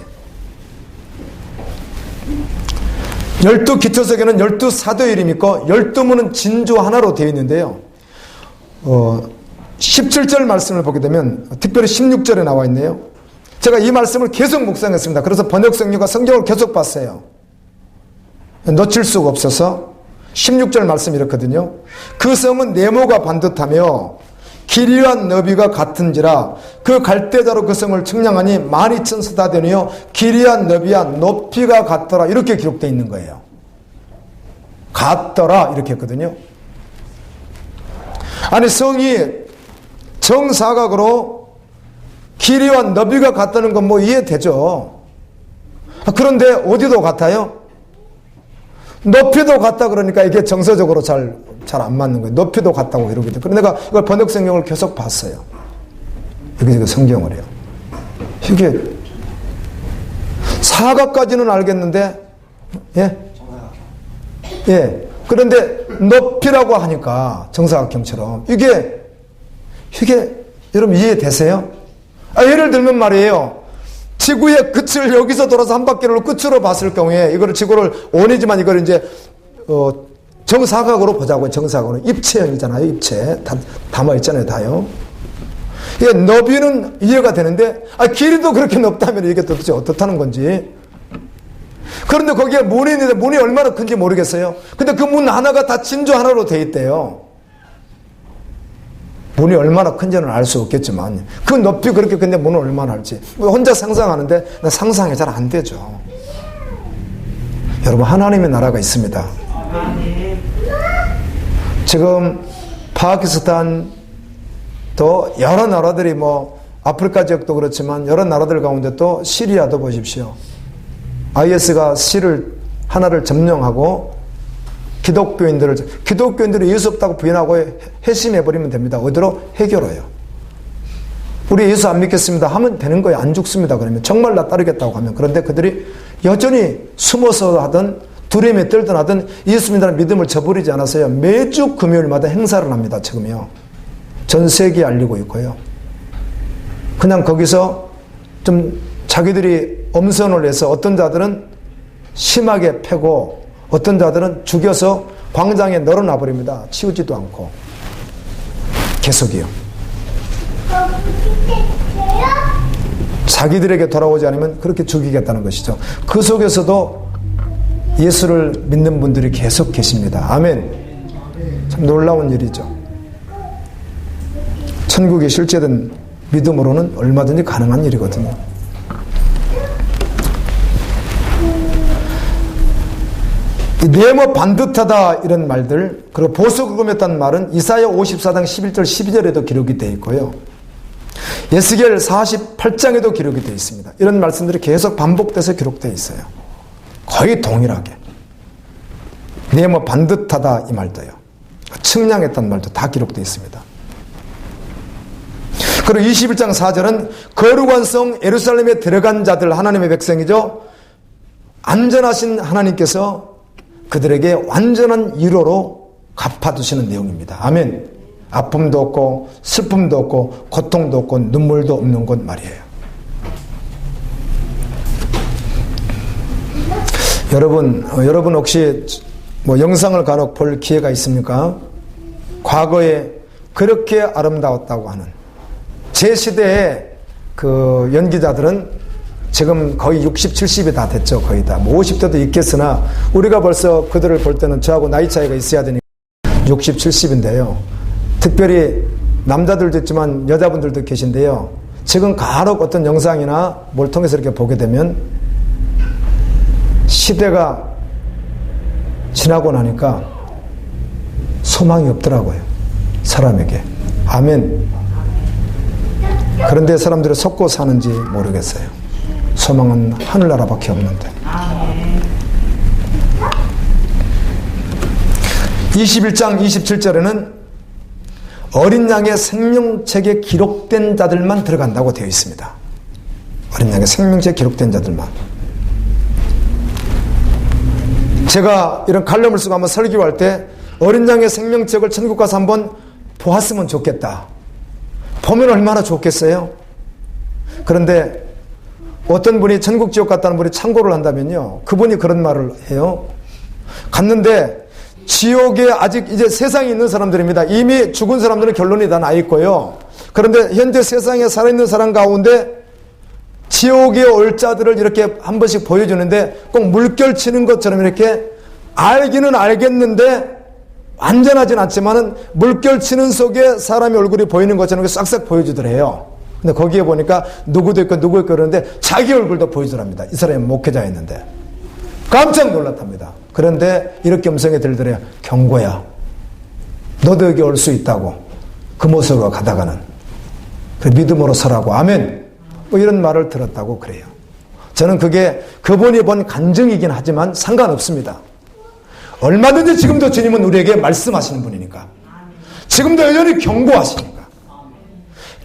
12기초석에는 12사도 이름이 있고 12문은 진주 하나로 되어 있는데요. 17절 말씀을 보게 되면 특별히 16절에 나와 있네요. 제가 이 말씀을 계속 묵상했습니다. 그래서 번역성경과 성경을 계속 봤어요. 놓칠 수가 없어서 16절 말씀이 이렇거든요. 그 성은 네모가 반듯하며 길이와 너비가 같은지라 그 갈대자로 그 성을 측량하니 12,000스타디오니요 길이와 너비와 높이가 같더라, 이렇게 기록되어 있는 거예요. 같더라 이렇게 했거든요. 아니, 성이 정사각으로 길이와 너비가 같다는 건 뭐 이해되죠. 그런데 어디도 같아요? 높이도 같다 그러니까 이게 정서적으로 잘 안 맞는 거예요. 높이도 같다고 이러게 돼. 그래서 내가 이걸 번역 성경을 계속 봤어요. 이게 성경을요. 이게 사각까지는 알겠는데 예? 예. 그런데 높이라고 하니까 정사각형처럼 이게 여러분 이해되세요? 예를 들면 말이에요. 지구의 끝을 여기서 돌아서 한 바퀴를 끝으로 봤을 경우에 이거를 지구를 원이지만 이걸 이제 정사각으로 보자고요. 정사각으로. 입체형이잖아요. 입체. 담아있잖아요. 다요. 이게 너비는 이해가 되는데 길이도 그렇게 높다면 이게 도대체 어떻다는 건지. 그런데 거기에 문이 있는데 문이 얼마나 큰지 모르겠어요. 근데 그 문 하나가 다 진주 하나로 돼 있대요. 문이 얼마나 큰지는 알 수 없겠지만 그 높이 그렇게 근데 문을 얼마나 할지 혼자 상상하는데 상상이 잘 안 되죠. 여러분 하나님의 나라가 있습니다. 지금 파키스탄 또 여러 나라들이 뭐 아프리카 지역도 그렇지만 여러 나라들 가운데 또 시리아도 보십시오. IS가 시를 하나를 점령하고 기독교인들이 예수 없다고 부인하고 해심해버리면 됩니다. 어디로? 해결해요. 우리 예수 안 믿겠습니다 하면 되는 거예요. 안 죽습니다. 그러면 정말 나 따르겠다고 하면. 그런데 그들이 여전히 숨어서 하든 두려움에 떨든 하든 예수 믿는다는 믿음을 저버리지 않았어요. 매주 금요일마다 행사를 합니다. 지금요. 전 세계에 알리고 있고요. 그냥 거기서 좀 자기들이 엄선을 해서 어떤 자들은 심하게 패고 어떤 자들은 죽여서 광장에 널어놔 버립니다. 치우지도 않고. 계속이요. 자기들에게 돌아오지 않으면 그렇게 죽이겠다는 것이죠. 그 속에서도 예수를 믿는 분들이 계속 계십니다. 아멘. 참 놀라운 일이죠. 천국이 실제된 믿음으로는 얼마든지 가능한 일이거든요. 네모 반듯하다 이런 말들, 그리고 보석금했다는 말은 이사야 54장 11절 12절에도 기록이 되어 있고요. 에스겔 48장에도 기록이 되어 있습니다. 이런 말씀들이 계속 반복돼서 기록되어 있어요. 거의 동일하게. 네모 반듯하다 이 말도요. 측량했다는 말도 다 기록되어 있습니다. 그리고 21장 4절은 거룩한 성 예루살렘에 들어간 자들, 하나님의 백성이죠. 안전하신 하나님께서 그들에게 완전한 위로로 갚아주시는 내용입니다. 아멘. 아픔도 없고 슬픔도 없고 고통도 없고 눈물도 없는 곳 말이에요. 여러분 혹시 뭐 영상을 간혹 볼 기회가 있습니까? 과거에 그렇게 아름다웠다고 하는 제 시대의 그 연기자들은 지금 거의 60, 70이 다 됐죠. 거의 다. 뭐 50대도 있겠으나 우리가 벌써 그들을 볼 때는 저하고 나이 차이가 있어야 되니까 60, 70인데요. 특별히 남자들도 있지만 여자분들도 계신데요. 지금 간혹 어떤 영상이나 뭘 통해서 이렇게 보게 되면 시대가 지나고 나니까 소망이 없더라고요. 사람에게. 아멘. 그런데 사람들이 속고 사는지 모르겠어요. 소망은 하늘나라밖에 없는데. 21장 27절에는 어린 양의 생명책에 기록된 자들만 들어간다고 되어 있습니다. 어린 양의 생명책에 기록된 자들만. 제가 이런 칼럼을 쓰고 한번 설교할 때 어린 양의 생명책을 천국 가서 한번 보았으면 좋겠다. 보면 얼마나 좋겠어요? 그런데 어떤 분이 천국 지옥 갔다는 분이 참고를 한다면요. 그분이 그런 말을 해요. 갔는데 지옥에 아직 이제 세상에 있는 사람들입니다. 이미 죽은 사람들은 결론이 다 나 있고요. 그런데 현재 세상에 살아있는 사람 가운데 지옥에 올 자들을 이렇게 한 번씩 보여주는데 꼭 물결 치는 것처럼 이렇게 알기는 알겠는데 완전하진 않지만은 물결 치는 속에 사람의 얼굴이 보이는 것처럼 싹싹 보여주더래요. 근데 거기에 보니까 누구도 있고 누구 있고 그러는데 자기 얼굴도 보여주랍니다. 이 사람이 목회자였는데 깜짝 놀랐답니다. 그런데 이렇게 음성이 들더래요. 경고야, 너도 여기 올 수 있다고. 그 모습으로 가다가는 그 믿음으로 서라고. 아멘. 뭐 이런 말을 들었다고 그래요. 저는 그게 그분이 본 간증이긴 하지만 상관없습니다. 얼마든지 지금도 주님은 우리에게 말씀하시는 분이니까. 지금도 여전히 경고하시니까.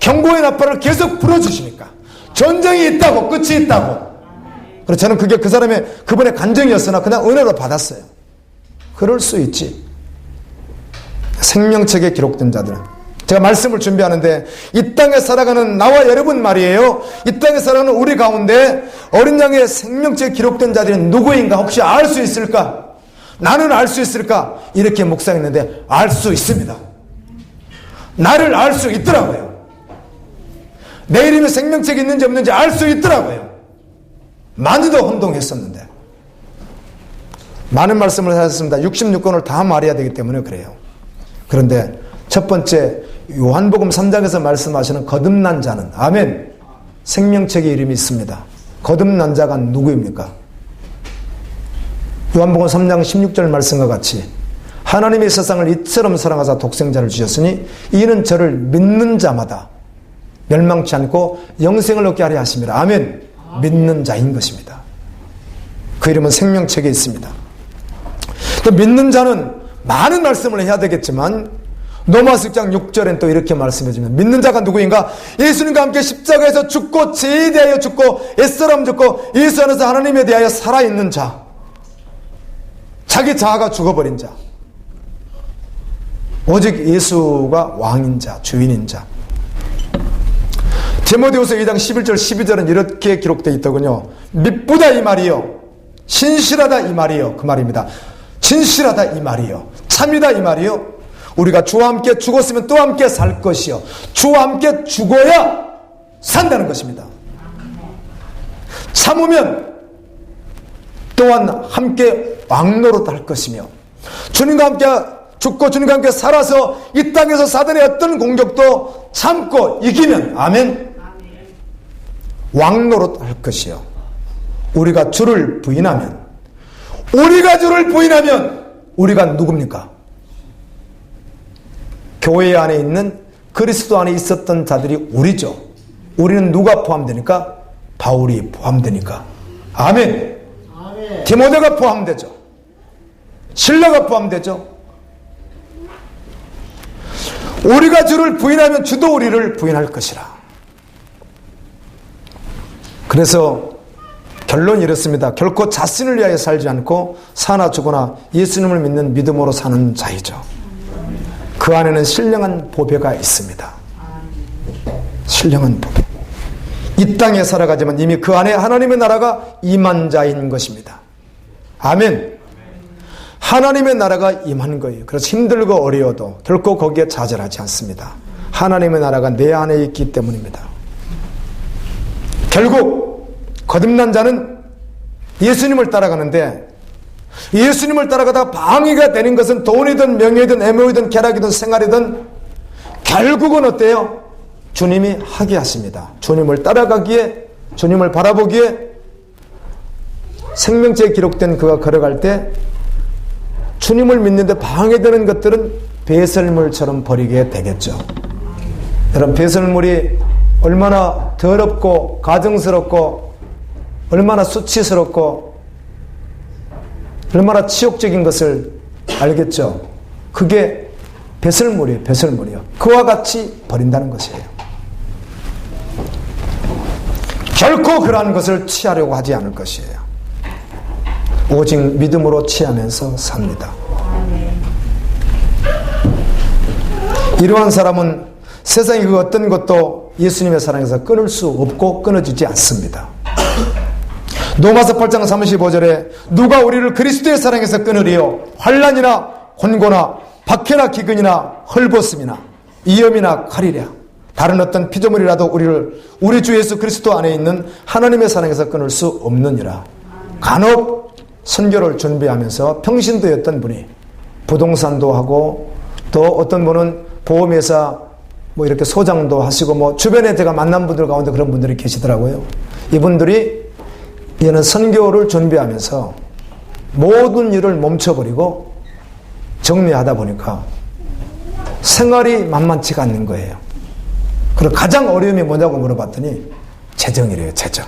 경고의 나팔을 계속 불어주시니까. 전쟁이 있다고, 끝이 있다고. 그래서 저는 그게 그분의 간증이었으나 그냥 은혜로 받았어요. 그럴 수 있지. 생명책에 기록된 자들은. 제가 말씀을 준비하는데 이 땅에 살아가는 나와 여러분 말이에요. 이 땅에 살아가는 우리 가운데 어린 양의 생명책에 기록된 자들이 누구인가 혹시 알 수 있을까? 나는 알 수 있을까? 이렇게 묵상했는데 알 수 있습니다. 나를 알 수 있더라고요. 내 이름이 생명책에 있는지 없는지 알 수 있더라고요. 많이도 혼동했었는데 많은 말씀을 하셨습니다. 66권을 다 말해야 되기 때문에 그래요. 그런데 첫 번째 요한복음 3장에서 말씀하시는 거듭난 자는, 아멘, 생명책에 이름이 있습니다. 거듭난 자가 누구입니까? 요한복음 3장 16절 말씀과 같이 하나님이 세상을 이처럼 사랑하사 독생자를 주셨으니 이는 저를 믿는 자마다 멸망치 않고 영생을 얻게 하려 하심이라. 아멘. 믿는 자인 것입니다. 그 이름은 생명책에 있습니다. 또 믿는 자는 많은 말씀을 해야 되겠지만 로마서 6장 6절엔 또 이렇게 말씀해 줍니다. 믿는 자가 누구인가? 예수님과 함께 십자가에서 죽고 죄에 대하여 죽고 옛사람 죽고 예수 안에서 하나님에 대하여 살아있는 자, 자기 자아가 죽어버린 자, 오직 예수가 왕인 자, 주인인 자. 디모데후서 2장 11절 12절은 이렇게 기록되어 있더군요. 미쁘다 이 말이요, 신실하다 이 말이요, 그 말입니다. 진실하다 이 말이요, 참이다 이 말이요, 우리가 주와 함께 죽었으면 또 함께 살 것이요, 주와 함께 죽어야 산다는 것입니다. 참으면 또한 함께 왕노릇 할 것이며 주님과 함께 죽고 주님과 함께 살아서 이 땅에서 사단의 어떤 공격도 참고 이기면, 아멘, 왕노릇 할 것이요, 우리가 주를 부인하면, 우리가 주를 부인하면 우리가 누굽니까? 교회 안에 있는 그리스도 안에 있었던 자들이 우리죠. 우리는 누가 포함되니까? 바울이 포함되니까. 아멘. 아멘. 디모데가 포함되죠. 실라가 포함되죠. 우리가 주를 부인하면 주도 우리를 부인할 것이라. 그래서 결론이 이렇습니다. 결코 자신을 위하여 살지 않고 사나 죽거나 예수님을 믿는 믿음으로 사는 자이죠. 그 안에는 신령한 보배가 있습니다. 신령한 보배. 이 땅에 살아가지만 이미 그 안에 하나님의 나라가 임한 자인 것입니다. 아멘. 하나님의 나라가 임한 거예요. 그래서 힘들고 어려워도 결코 거기에 좌절하지 않습니다. 하나님의 나라가 내 안에 있기 때문입니다. 결국 거듭난 자는 예수님을 따라가는데, 예수님을 따라가다가 방해가 되는 것은 돈이든 명예든 애모이든 쾌락이든 생활이든 결국은 어때요? 주님이 하게 하십니다. 주님을 따라가기에, 주님을 바라보기에 생명책에 기록된 그가 걸어갈 때 주님을 믿는데 방해되는 것들은 배설물처럼 버리게 되겠죠. 여러분, 배설물이 얼마나 더럽고 가증스럽고 얼마나 수치스럽고 얼마나 치욕적인 것을 알겠죠. 그게 배설물이에요. 배설물이요. 그와 같이 버린다는 것이에요. 결코 그러한 것을 취하려고 하지 않을 것이에요. 오직 믿음으로 취하면서 삽니다. 이러한 사람은 세상의 그 어떤 것도 예수님의 사랑에서 끊을 수 없고 끊어지지 않습니다. 로마서 8장 35절에 누가 우리를 그리스도의 사랑에서 끊으리요? 환난이나 곤고나 박해나 기근이나 헐벗음이나 위험이나 칼이랴. 다른 어떤 피조물이라도 우리 주 예수 그리스도 안에 있는 하나님의 사랑에서 끊을 수 없느니라. 간혹 선교를 준비하면서 평신도였던 분이 부동산도 하고 또 어떤 분은 보험회사 뭐 이렇게 소장도 하시고 뭐 주변에 제가 만난 분들 가운데 그런 분들이 계시더라고요. 이분들이 이제는 선교를 준비하면서 모든 일을 멈춰버리고 정리하다 보니까 생활이 만만치가 않는 거예요. 그리고 가장 어려움이 뭐냐고 물어봤더니 재정이래요. 재정.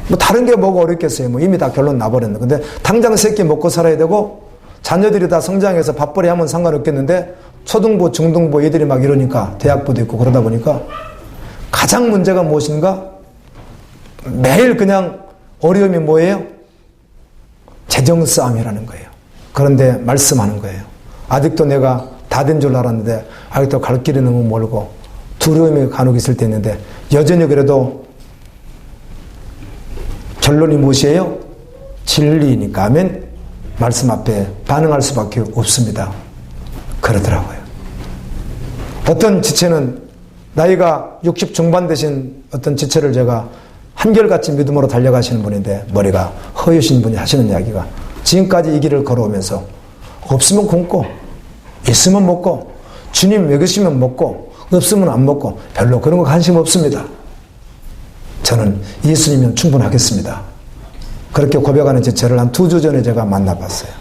뭐 다른 게 뭐가 어렵겠어요. 뭐 이미 다 결론 나버렸는데, 근데 당장 새끼 먹고 살아야 되고 자녀들이 다 성장해서 밥벌이 하면 상관없겠는데 초등부, 중등부 애들이 막 이러니까 대학부도 있고 그러다 보니까 가장 문제가 무엇인가? 매일 그냥 어려움이 뭐예요? 재정 싸움이라는 거예요. 그런데 말씀하는 거예요. 아직도 내가 다 된 줄 알았는데 아직도 갈 길이 너무 멀고 두려움이 간혹 있을 때 있는데 여전히 그래도 결론이 무엇이에요? 진리니까. 아멘. 말씀 앞에 반응할 수밖에 없습니다. 그러더라고요. 어떤 지체는 나이가 60 중반 되신 어떤 지체를 제가 한결같이 믿음으로 달려가시는 분인데 머리가 허여신 분이 하시는 이야기가 지금까지 이 길을 걸어오면서 없으면 굶고 있으면 먹고 주님 먹으시면 먹고 없으면 안 먹고 별로 그런 거 관심 없습니다. 저는 예수님이면 충분하겠습니다. 그렇게 고백하는 지체를 한 2주 전에 제가 만나봤어요.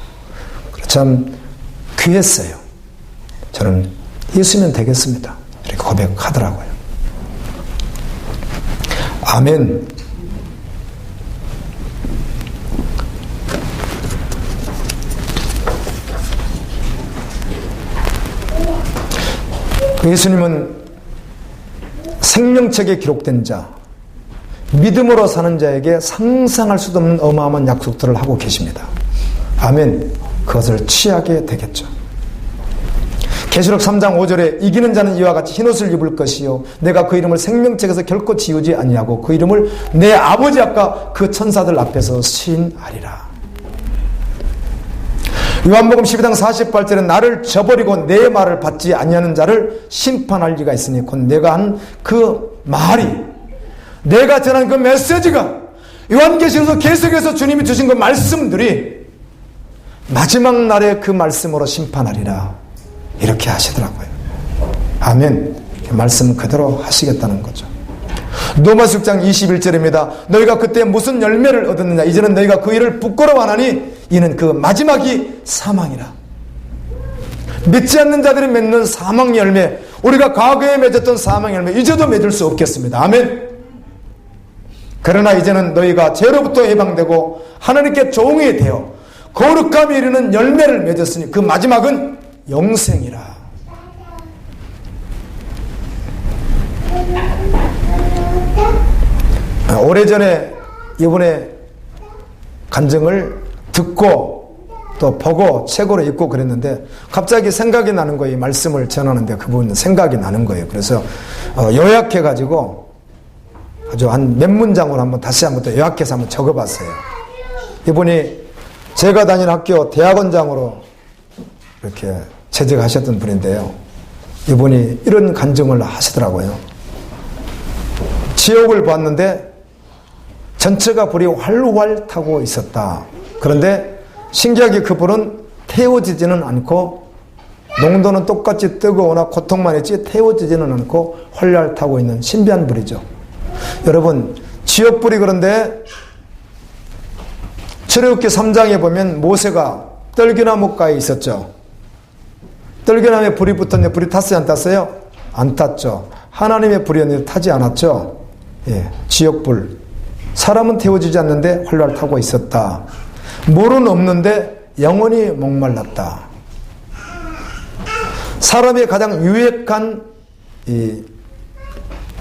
참 귀했어요. 저는 예수면 되겠습니다. 이렇게 고백하더라고요. 아멘. 예수님은 생명책에 기록된 자, 믿음으로 사는 자에게 상상할 수도 없는 어마어마한 약속들을 하고 계십니다. 아멘. 그것을 취하게 되겠죠. 계시록 3장 5절에 이기는 자는 이와 같이 흰옷을 입을 것이요 내가 그 이름을 생명책에서 결코 지우지 아니하고 그 이름을 내 아버지 앞과 그 천사들 앞에서 시인하리라. 요한복음 12장 48절에 나를 저버리고 내 말을 받지 아니하는 자를 심판할 리가 있으니 곧 내가 한 그 말이, 내가 전한 그 메시지가, 요한계시록에서 계속해서 주님이 주신 그 말씀들이 마지막 날에 그 말씀으로 심판하리라. 이렇게 하시더라고요. 아멘. 말씀 그대로 하시겠다는 거죠. 로마서 6장 21절입니다. 너희가 그때 무슨 열매를 얻었느냐? 이제는 너희가 그 일을 부끄러워하나니 이는 그 마지막이 사망이라. 믿지 않는 자들이 맺는 사망 열매, 우리가 과거에 맺었던 사망 열매 이제도 맺을 수 없겠습니다. 아멘. 그러나 이제는 너희가 죄로부터 해방되고 하나님께 종이 되어 거룩함에 이르는 열매를 맺었으니 그 마지막은 영생이라. 오래전에 이번에 간증을 듣고 또 보고 책으로 읽고 그랬는데 갑자기 생각이 나는 거예요. 이 말씀을 전하는데 그 부분은 생각이 나는 거예요. 그래서 요약해가지고 아주 한 몇 문장으로 다시 한번 또 요약해서 한번 적어봤어요. 이분이 제가 다니는 학교 대학원장으로 이렇게 재직하셨던 분인데요. 이분이 이런 간증을 하시더라고요. 지옥을 봤는데 전체가 불이 활활 타고 있었다. 그런데 신기하게 그 불은 태워지지는 않고 농도는 똑같이 뜨거우나 고통만 있지 태워지지는 않고 활활 타고 있는 신비한 불이죠. 여러분, 지옥불이 그런데 출애굽기 3장에 보면 모세가 떨기나무가에 있었죠. 떨기나무에 불이 붙었는데 불이 탔어요, 안 탔어요? 안 탔죠. 하나님의 불이었는데 타지 않았죠. 예, 지옥불. 사람은 태워지지 않는데 활활 타고 있었다. 물은 없는데 영원히 목말랐다. 사람의 가장 유익한 이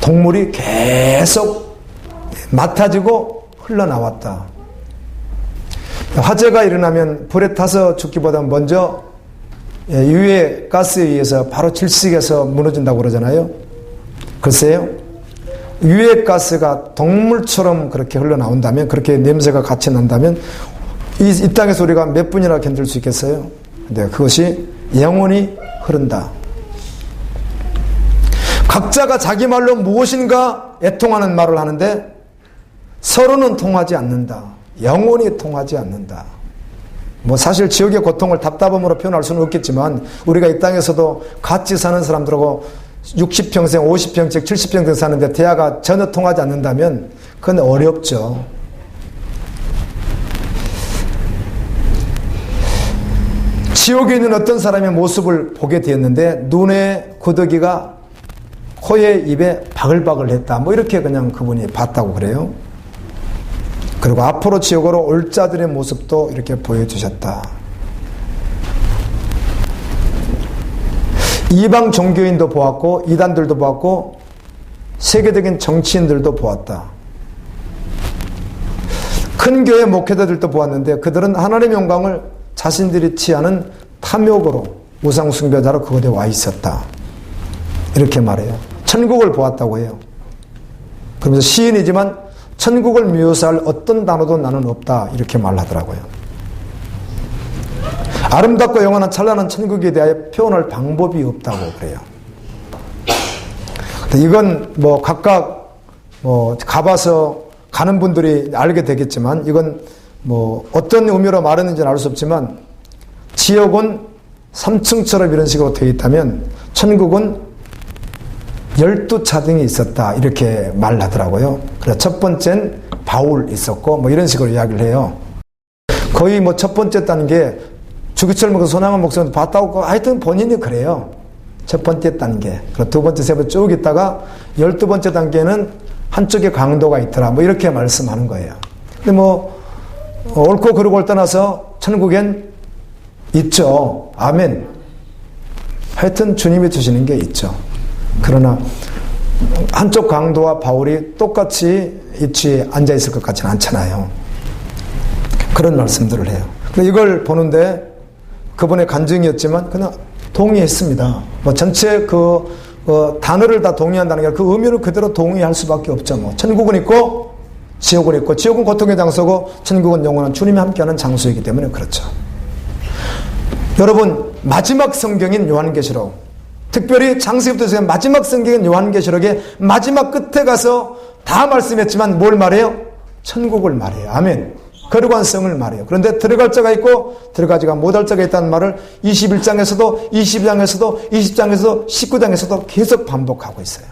동물이 계속 맡아지고 흘러나왔다. 화재가 일어나면 불에 타서 죽기보다 먼저 유해 가스에 의해서 바로 질식해서 무너진다고 그러잖아요. 글쎄요, 유해 가스가 동물처럼 그렇게 흘러나온다면, 그렇게 냄새가 같이 난다면 이 땅에서 우리가 몇 분이나 견딜 수 있겠어요? 근데 그것이 영원히 흐른다. 각자가 자기 말로 무엇인가 애통하는 말을 하는데 서로는 통하지 않는다. 영원히 통하지 않는다. 뭐 사실 지옥의 고통을 답답함으로 표현할 수는 없겠지만 우리가 이 땅에서도 같이 사는 사람들하고 60평생, 50평생, 70평생 사는데 대화가 전혀 통하지 않는다면 그건 어렵죠. 지옥에 있는 어떤 사람의 모습을 보게 되었는데 눈에 고더기가 코에 입에 바글바글 했다. 뭐 이렇게 그냥 그분이 봤다고 그래요. 그리고 앞으로 지옥으로 올 자들의 모습도 이렇게 보여주셨다. 이방 종교인도 보았고 이단들도 보았고 세계적인 정치인들도 보았다. 큰 교회 목회자들도 보았는데 그들은 하나님의 영광을 자신들이 취하는 탐욕으로 우상 숭배자로 그곳에 와 있었다. 이렇게 말해요. 천국을 보았다고 해요. 그러면서 시인이지만 천국을 묘사할 어떤 단어도 나는 없다. 이렇게 말하더라고요. 아름답고 영원한 찬란한 천국에 대하여 표현할 방법이 없다고 그래요. 이건 뭐 각각 뭐 가봐서 가는 분들이 알게 되겠지만 이건 뭐 어떤 의미로 말했는지는 알 수 없지만 지옥은 3층처럼 이런 식으로 되어 있다면 천국은 12차등이 있었다. 이렇게 말하더라고요. 그래서 첫 번째는 바울 있었고 뭐 이런 식으로 이야기를 해요. 거의 뭐 첫 번째 단계 주기철 목사, 손양원 목사도 봤다고 하여튼 본인이 그래요. 첫 번째 단계. 그리고 두 번째, 세 번째 쭉 있다가 12번째 단계는 한쪽에 강도가 있더라. 뭐 이렇게 말씀하는 거예요. 근데 뭐 옳고 그르고를 떠나서 천국엔 있죠. 아멘. 하여튼 주님이 주시는 게 있죠. 그러나 한쪽 강도와 바울이 똑같이 위치에 앉아있을 것 같지는 않잖아요. 그런 말씀들을 해요. 이걸 보는데 그분의 간증이었지만 그냥 동의했습니다. 뭐 전체 단어를 다 동의한다는 게 그 의미를 그대로 동의할 수밖에 없죠. 뭐 천국은 있고 지옥은 있고 지옥은 고통의 장소고 천국은 영원한 주님이 함께하는 장소이기 때문에 그렇죠. 여러분 마지막 성경인 요한계시록, 특별히 창세기부터 시작한 마지막 성경인 요한계시록의 마지막 끝에 가서 다 말씀했지만 뭘 말해요? 천국을 말해요. 아멘. 거룩한 성을 말해요. 그런데 들어갈 자가 있고 들어가지가 못할 자가 있다는 말을 21장에서도 22장에서도 20장에서도 19장에서도 계속 반복하고 있어요.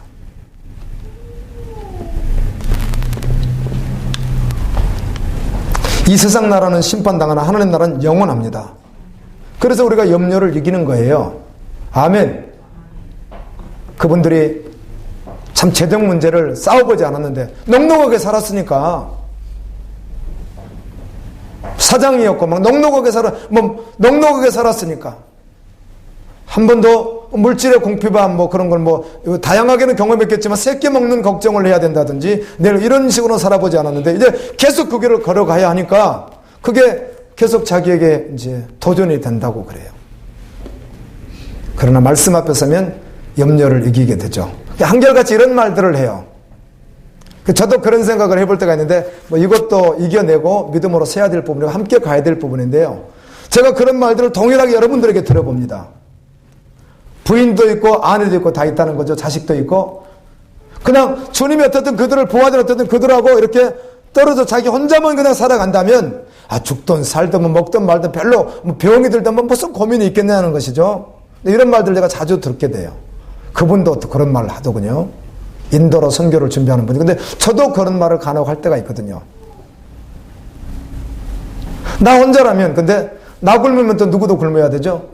이 세상 나라는 심판당하나 하나님 나라는 영원합니다. 그래서 우리가 염려를 이기는 거예요. 아멘. 그분들이 참 재정 문제를 싸워보지 않았는데 넉넉하게 살았으니까, 사장이었고 막 넉넉하게 살았으니까 한 번도 물질의 공피반 뭐 그런 걸 뭐 다양하게는 경험했겠지만 새끼 먹는 걱정을 해야 된다든지 내일 이런 식으로 살아보지 않았는데 이제 계속 그 길을 걸어가야 하니까 그게 계속 자기에게 이제 도전이 된다고 그래요. 그러나 말씀 앞에 서면 염려를 이기게 되죠. 한결같이 이런 말들을 해요. 저도 그런 생각을 해볼 때가 있는데 뭐 이것도 이겨내고 믿음으로 세야 될 부분이고 함께 가야 될 부분인데요. 제가 그런 말들을 동일하게 여러분들에게 들어봅니다. 부인도 있고 아내도 있고 다 있다는 거죠. 자식도 있고. 그냥 주님이 어떻든 그들을 보아든 어떻든 그들하고 이렇게 떨어져 자기 혼자만 그냥 살아간다면 죽든 살든 뭐 먹든 말든 별로 뭐 병이 들든 뭐 무슨 고민이 있겠냐는 것이죠. 이런 말들 제가 자주 듣게 돼요. 그분도 또 그런 말을 하더군요. 인도로 선교를 준비하는 분이. 근데 저도 그런 말을 간혹 할 때가 있거든요. 나 혼자라면, 근데 나 굶으면 또 누구도 굶어야 되죠.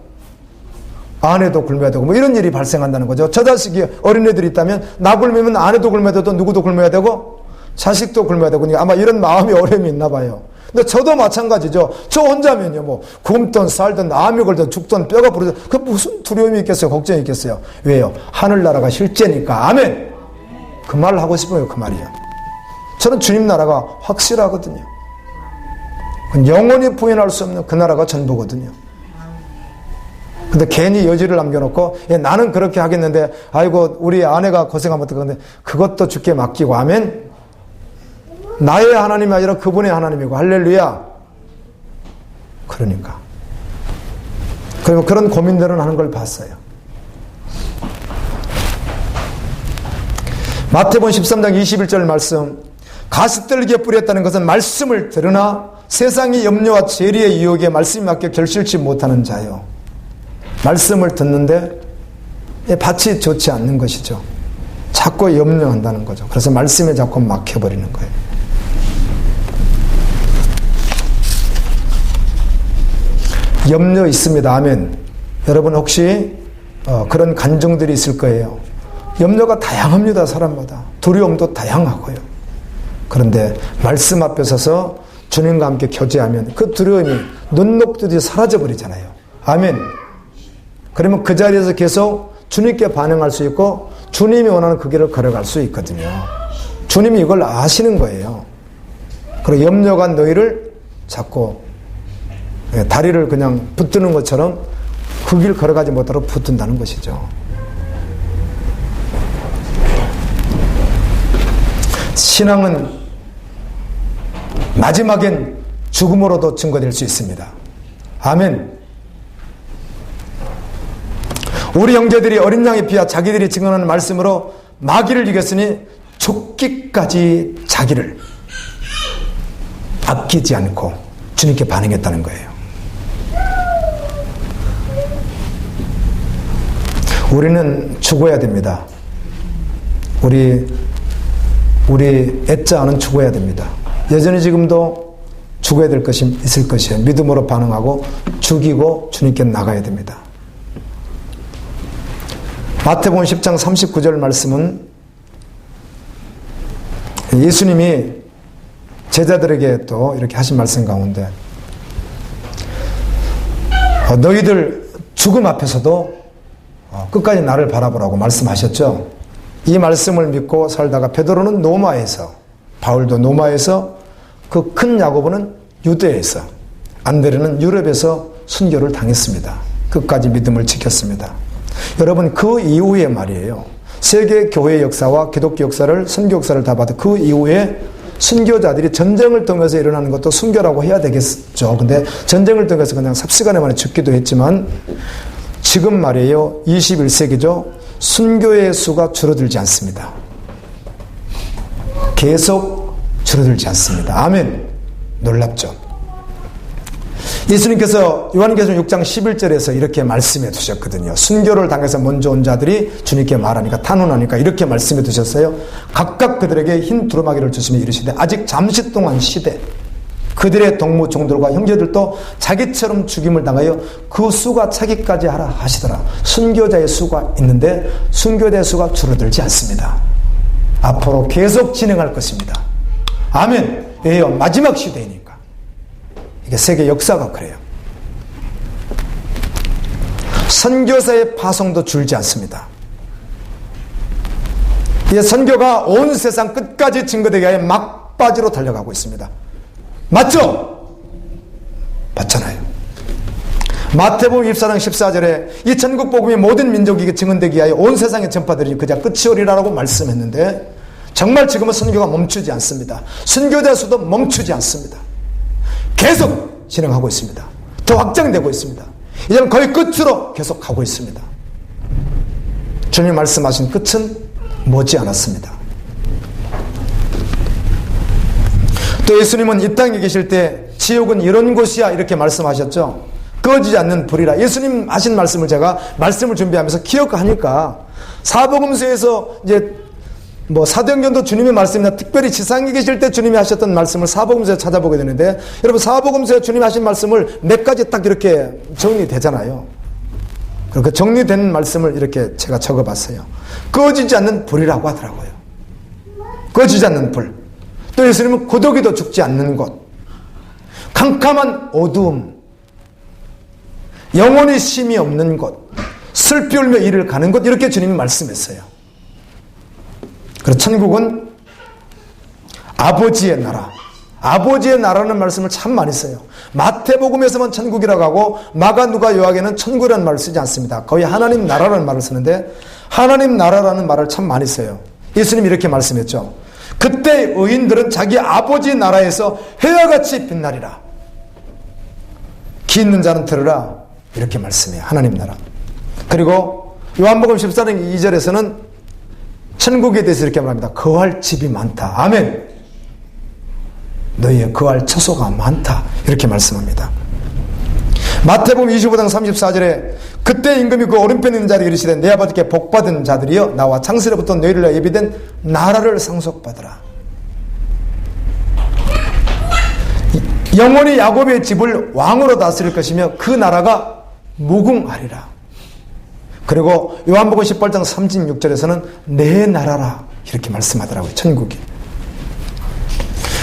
아내도 굶어야 되고 뭐 이런 일이 발생한다는 거죠. 저 자식이 어린애들이 있다면 나 굶으면 아내도 굶어야 되고 누구도 굶어야 되고 자식도 굶어야 되고 아마 이런 마음이 어려움이 있나 봐요. 근데 저도 마찬가지죠. 저 혼자면요 뭐 굶든 살든 암이 걸든 죽든 뼈가 부러져 그 무슨 두려움이 있겠어요. 걱정이 있겠어요. 왜요? 하늘나라가 실제니까. 아멘. 그 말을 하고 싶어요. 그 말이요. 저는 주님 나라가 확실하거든요. 영원히 부인할 수 없는 그 나라가 전부거든요. 근데 괜히 여지를 남겨놓고 나는 그렇게 하겠는데 아이고 우리 아내가 고생하면 어떡하는데 그것도 주께 맡기고. 아멘. 나의 하나님이 아니라 그분의 하나님이고. 할렐루야. 그러니까 그러면 그런 고민들은 하는 걸 봤어요. 마태복음 13장 21절 말씀, 가시떨기에 뿌렸다는 것은 말씀을 들으나 세상의 염려와 재리의 유혹에 말씀이 맡겨 결실치 못하는 자요. 말씀을 듣는데 밭이 좋지 않는 것이죠. 자꾸 염려한다는 거죠. 그래서 말씀에 자꾸 막혀버리는 거예요. 염려 있습니다. 아멘. 여러분 혹시 그런 간증들이 있을 거예요. 염려가 다양합니다. 사람마다. 두려움도 다양하고요. 그런데 말씀 앞에 서서 주님과 함께 교제하면 그 두려움이 눈 녹듯이 사라져버리잖아요. 아멘. 그러면 그 자리에서 계속 주님께 반응할 수 있고 주님이 원하는 그 길을 걸어갈 수 있거든요. 주님이 이걸 아시는 거예요. 그리고 염려가 너희를 자꾸 다리를 그냥 붙드는 것처럼 그 길 걸어가지 못하도록 붙든다는 것이죠. 신앙은 마지막엔 죽음으로도 증거될 수 있습니다. 아멘. 우리 형제들이 어린 양의 피와 자기들이 증언하는 말씀으로 마귀를 이겼으니 죽기까지 자기를 아끼지 않고 주님께 반응했다는 거예요. 우리는 죽어야 됩니다. 우리 애자는 죽어야 됩니다. 여전히 지금도 죽어야 될 것이 있을 것이에요. 믿음으로 반응하고 죽이고 주님께 나가야 됩니다. 마태복음 10장 39절 말씀은 예수님이 제자들에게 또 이렇게 하신 말씀 가운데 너희들 죽음 앞에서도 끝까지 나를 바라보라고 말씀하셨죠. 이 말씀을 믿고 살다가 베드로는 노마에서, 바울도 노마에서, 그 큰 야고보는 유대에서, 안드레는 유럽에서 순교를 당했습니다. 끝까지 믿음을 지켰습니다. 여러분, 그 이후에 말이에요. 세계 교회 역사와 기독교 역사를, 선교 역사를 다 봐도 그 이후에 순교자들이 전쟁을 통해서 일어나는 것도 순교라고 해야 되겠죠. 근데 전쟁을 통해서 그냥 삽시간에 만에 죽기도 했지만 지금 말이에요. 21세기죠. 순교의 수가 줄어들지 않습니다. 계속 줄어들지 않습니다. 아멘. 놀랍죠. 예수님께서 요한계시록 6장 11절에서 이렇게 말씀해 두셨거든요. 순교를 당해서 먼저 온 자들이 주님께 말하니까 탄원하니까 이렇게 말씀해 두셨어요. 각각 그들에게 흰 두루마기를 주시며 이르시되 아직 잠시 동안 쉬되 그들의 동무 종들과 형제들도 자기처럼 죽임을 당하여 그 수가 차기까지 하라 하시더라. 순교자의 수가 있는데 순교자의 수가 줄어들지 않습니다. 앞으로 계속 진행할 것입니다. 아멘. 왜요? 마지막 시대이니까. 이게 세계 역사가 그래요. 선교사의 파송도 줄지 않습니다. 이 선교가 온 세상 끝까지 증거되게 하여 막바지로 달려가고 있습니다. 맞죠? 맞잖아요. 마태복음 24장 14절에 이 천국 복음이 모든 민족에게 증언되게 하여 온 세상에 전파되리니 그자 끝이 오리라라고 말씀했는데 정말 지금은 선교가 멈추지 않습니다. 순교자 수도 멈추지 않습니다. 계속 진행하고 있습니다. 더 확장되고 있습니다. 이제는 거의 끝으로 계속 가고 있습니다. 주님 말씀하신 끝은 머지 않았습니다. 또 예수님은 이 땅에 계실 때 지옥은 이런 곳이야 이렇게 말씀하셨죠. 꺼지지 않는 불이라. 예수님 하신 말씀을 제가 말씀을 준비하면서 기억하니까 사복음서에서 이제 사도행전도 주님의 말씀이나 특별히 지상에 계실 때 주님이 하셨던 말씀을 사복음서에 찾아보게 되는데 여러분 사복음서에 주님이 하신 말씀을 몇 가지 딱 이렇게 정리되잖아요. 그 정리된 말씀을 이렇게 제가 적어봤어요. 꺼지지 않는 불이라고 하더라고요. 꺼지지 않는 불. 또 예수님은 고독이도 죽지 않는 곳, 캄캄한 어두움, 영원히 쉼이 없는 곳, 슬피 울며 이를 가는 곳 이렇게 주님이 말씀했어요. 그래서 천국은 아버지의 나라, 아버지의 나라는 말씀을 참 많이 써요. 마태복음에서만 천국이라고 하고 마가 누가 요한에는 천국이라는 말을 쓰지 않습니다. 거의 하나님 나라라는 말을 쓰는데 하나님 나라라는 말을 참 많이 써요. 예수님이 이렇게 말씀했죠. 그때 의인들은 자기 아버지 나라에서 해와 같이 빛나리라. 귀 있는 자는 들으라. 이렇게 말씀해요. 하나님 나라. 그리고 요한복음 14장 2절에서는 천국에 대해서 이렇게 말합니다. 거할 집이 많다. 아멘. 너희의 거할 처소가 많다. 이렇게 말씀합니다. 마태복음 25장 34절에 그때 임금이 그 오른편에 있는 자에게 이르시되 내 아버지께 복받은 자들이여 나와 창세로부터 너희를 위하여 예비된 나라를 상속받으라. 영원히 야곱의 집을 왕으로 다스릴 것이며 그 나라가 무궁하리라. 그리고 요한복음 18장 36절에서는 내 나라라 이렇게 말씀하더라고요. 천국이.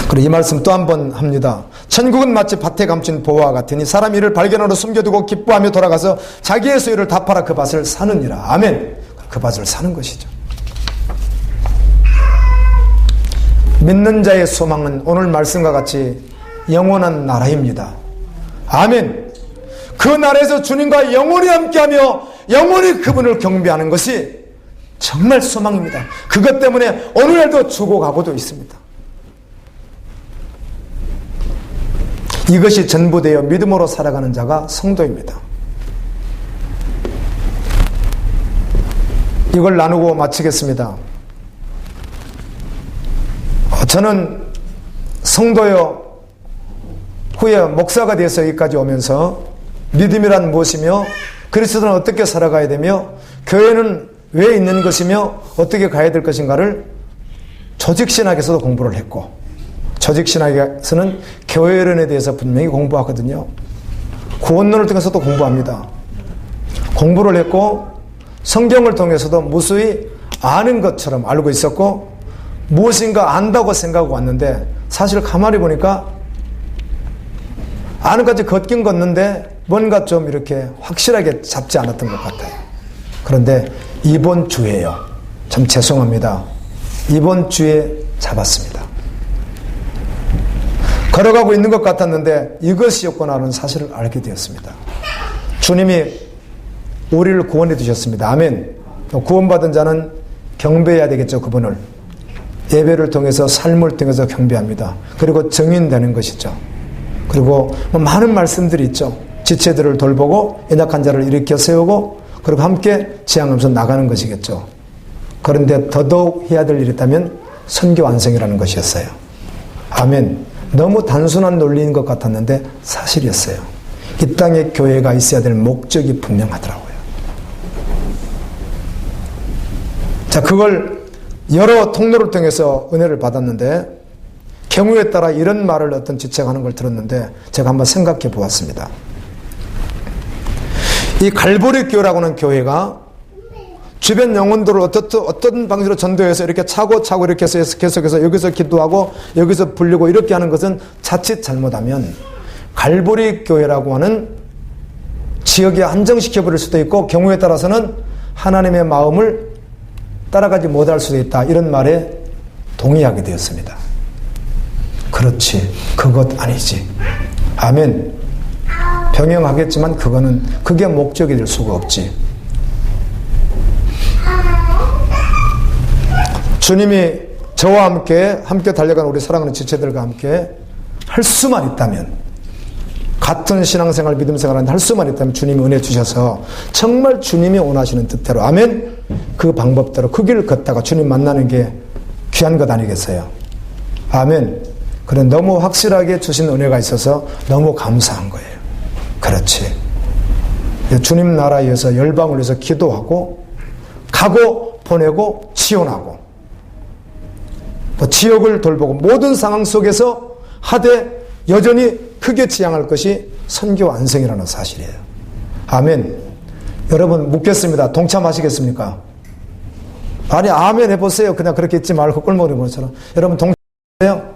그리고 이 말씀 또 한 번 합니다. 천국은 마치 밭에 감춘 보화와 같으니 사람이 이를 발견하러 숨겨두고 기뻐하며 돌아가서 자기의 소유를 다 팔아 그 밭을 사느니라. 아멘. 그 밭을 사는 것이죠. 믿는 자의 소망은 오늘 말씀과 같이 영원한 나라입니다. 아멘. 그 나라에서 주님과 영원히 함께하며 영원히 그분을 경배하는 것이 정말 소망입니다. 그것 때문에 오늘날도 죽어가고도 있습니다. 이것이 전부되어 믿음으로 살아가는 자가 성도입니다. 이걸 나누고 마치겠습니다. 저는 성도여 후에 목사가 돼서 여기까지 오면서 믿음이란 무엇이며 그리스도는 어떻게 살아가야 되며 교회는 왜 있는 것이며 어떻게 가야 될 것인가를 조직신학에서도 공부를 했고, 조직신학에서는 교회론에 대해서 분명히 공부하거든요. 구원론을 통해서도 공부합니다. 공부를 했고 성경을 통해서도 무수히 아는 것처럼 알고 있었고 무엇인가 안다고 생각하고 왔는데 사실 가만히 보니까 아는 것까지 걷긴 걷는데 뭔가 좀 이렇게 확실하게 잡지 않았던 것 같아요. 그런데 이번 주에요. 참 죄송합니다. 이번 주에 잡았습니다. 걸어가고 있는 것 같았는데 이것이었구나 하는 사실을 알게 되었습니다. 주님이 우리를 구원해 주셨습니다. 아멘. 구원받은 자는 경배해야 되겠죠. 그분을. 예배를 통해서 삶을 통해서 경배합니다. 그리고 증인되는 것이죠. 그리고 많은 말씀들이 있죠. 지체들을 돌보고 연약한 자를 일으켜 세우고 그리고 함께 지향하면서 나가는 것이겠죠. 그런데 더더욱 해야 될 일이 있다면 선교 완성이라는 것이었어요. 아멘. 너무 단순한 논리인 것 같았는데 사실이었어요. 이 땅에 교회가 있어야 될 목적이 분명하더라고요. 자, 그걸 여러 통로를 통해서 은혜를 받았는데 경우에 따라 이런 말을 어떤 지체하는 걸 들었는데 제가 한번 생각해 보았습니다. 이 갈보리 교회라고 하는 교회가 주변 영혼들을 어떤 방식으로 전도해서 이렇게 차고 이렇게 해서 계속해서 여기서 기도하고 여기서 불리고 이렇게 하는 것은 자칫 잘못하면 갈보리 교회라고 하는 지역에 안정시켜버릴 수도 있고 경우에 따라서는 하나님의 마음을 따라가지 못할 수도 있다. 이런 말에 동의하게 되었습니다. 그렇지. 그것 아니지. 아멘. 병행하겠지만 그게 목적이 될 수가 없지. 주님이 저와 함께 달려가는 우리 사랑하는 지체들과 함께 할 수만 있다면, 같은 신앙생활, 믿음생활을 할 수만 있다면 주님이 은혜 주셔서 정말 주님이 원하시는 뜻대로, 아멘, 그 방법대로 그 길을 걷다가 주님 만나는 게 귀한 것 아니겠어요? 아멘. 그래, 너무 확실하게 주신 은혜가 있어서 너무 감사한 거예요. 그렇지. 주님 나라에 위해서 열방을 위해서 기도하고 가고 보내고 지원하고 지역을 돌보고 모든 상황 속에서 하되 여전히 크게 지향할 것이 선교 완성이라는 사실이에요. 아멘. 여러분 묻겠습니다. 동참하시겠습니까? 아니 아멘 해보세요. 그냥 그렇게 있지 말고 꿀먹는 것처럼. 여러분 동참하세요?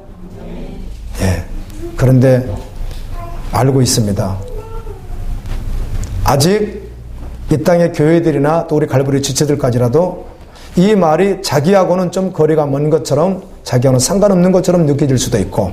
예. 그런데 알고 있습니다. 아직 이 땅의 교회들이나 또 우리 갈보리 지체들까지라도 이 말이 자기하고는 좀 거리가 먼 것처럼, 자기하고는 상관없는 것처럼 느껴질 수도 있고,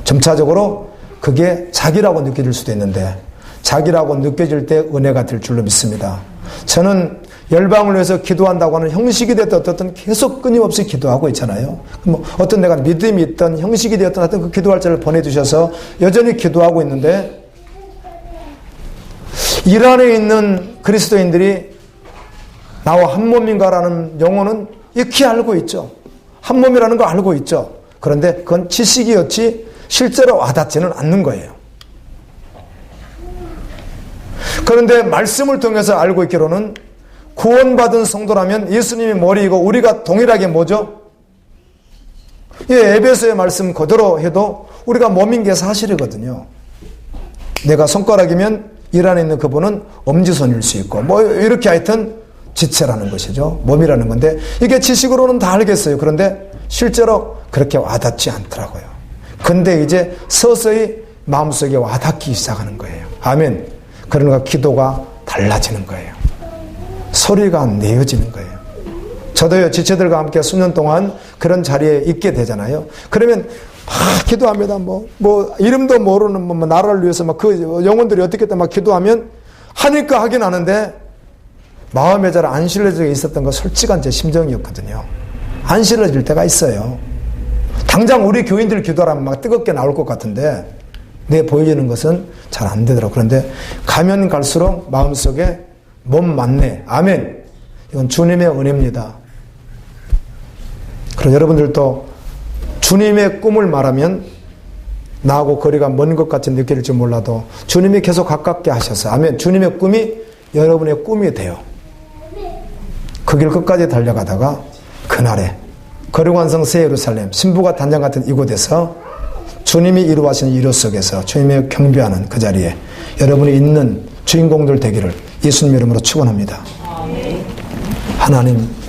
점차적으로 그게 자기라고 느껴질 수도 있는데, 자기라고 느껴질 때 은혜가 될 줄로 믿습니다. 저는 열방을 위해서 기도한다고 하는 형식이 됐든 어떻든 계속 끊임없이 기도하고 있잖아요. 뭐 어떤 내가 믿음이 있던 형식이 되었던 하여튼 그 기도할 자를 보내주셔서 여전히 기도하고 있는데, 이란에 있는 그리스도인들이 나와 한 몸인가라는 용어는 익히 알고 있죠. 한 몸이라는 거 알고 있죠. 그런데 그건 지식이었지 실제로 와닿지는 않는 거예요. 그런데 말씀을 통해서 알고 있기로는 구원받은 성도라면 예수님이 머리이고 우리가 동일하게 뭐죠? 에베소의 말씀 그대로 해도 우리가 몸인 게 사실이거든요. 내가 손가락이면 일 안에 있는 그분은 엄지손일 수 있고 뭐 이렇게 하여튼 지체라는 것이죠. 몸이라는 건데 이게 지식으로는 다 알겠어요. 그런데 실제로 그렇게 와닿지 않더라고요. 근데 이제 서서히 마음속에 와닿기 시작하는 거예요. 아멘. 그러니까 기도가 달라지는 거예요. 소리가 내어지는 거예요. 저도요, 지체들과 함께 수년 동안 그런 자리에 있게 되잖아요. 그러면 막 기도합니다. 이름도 모르는 나라를 위해서 막 그 영혼들이 어떻게 막 기도하면 하니까 하긴 하는데 마음에 잘 안 실려져 있었던 거 솔직한 제 심정이었거든요. 안 실려질 때가 있어요. 당장 우리 교인들 기도하면 막 뜨겁게 나올 것 같은데 내 보여지는 것은 잘 안 되더라고요. 그런데 가면 갈수록 마음속에 몸 맞네. 아멘. 이건 주님의 은혜입니다. 그리고 여러분들도 주님의 꿈을 말하면 나하고 거리가 먼 것 같이 느낄지 몰라도 주님이 계속 가깝게 하셔서 아멘. 주님의 꿈이 여러분의 꿈이 돼요. 그 길 끝까지 달려가다가 그날에 거룩완성 새 예루살렘 신부가 단장 같은 이곳에서 주님이 이루하시는 이루 속에서 주님의 경배하는 그 자리에 여러분이 있는 주인공들 되기를 예수님 이름으로 축원합니다. 하나님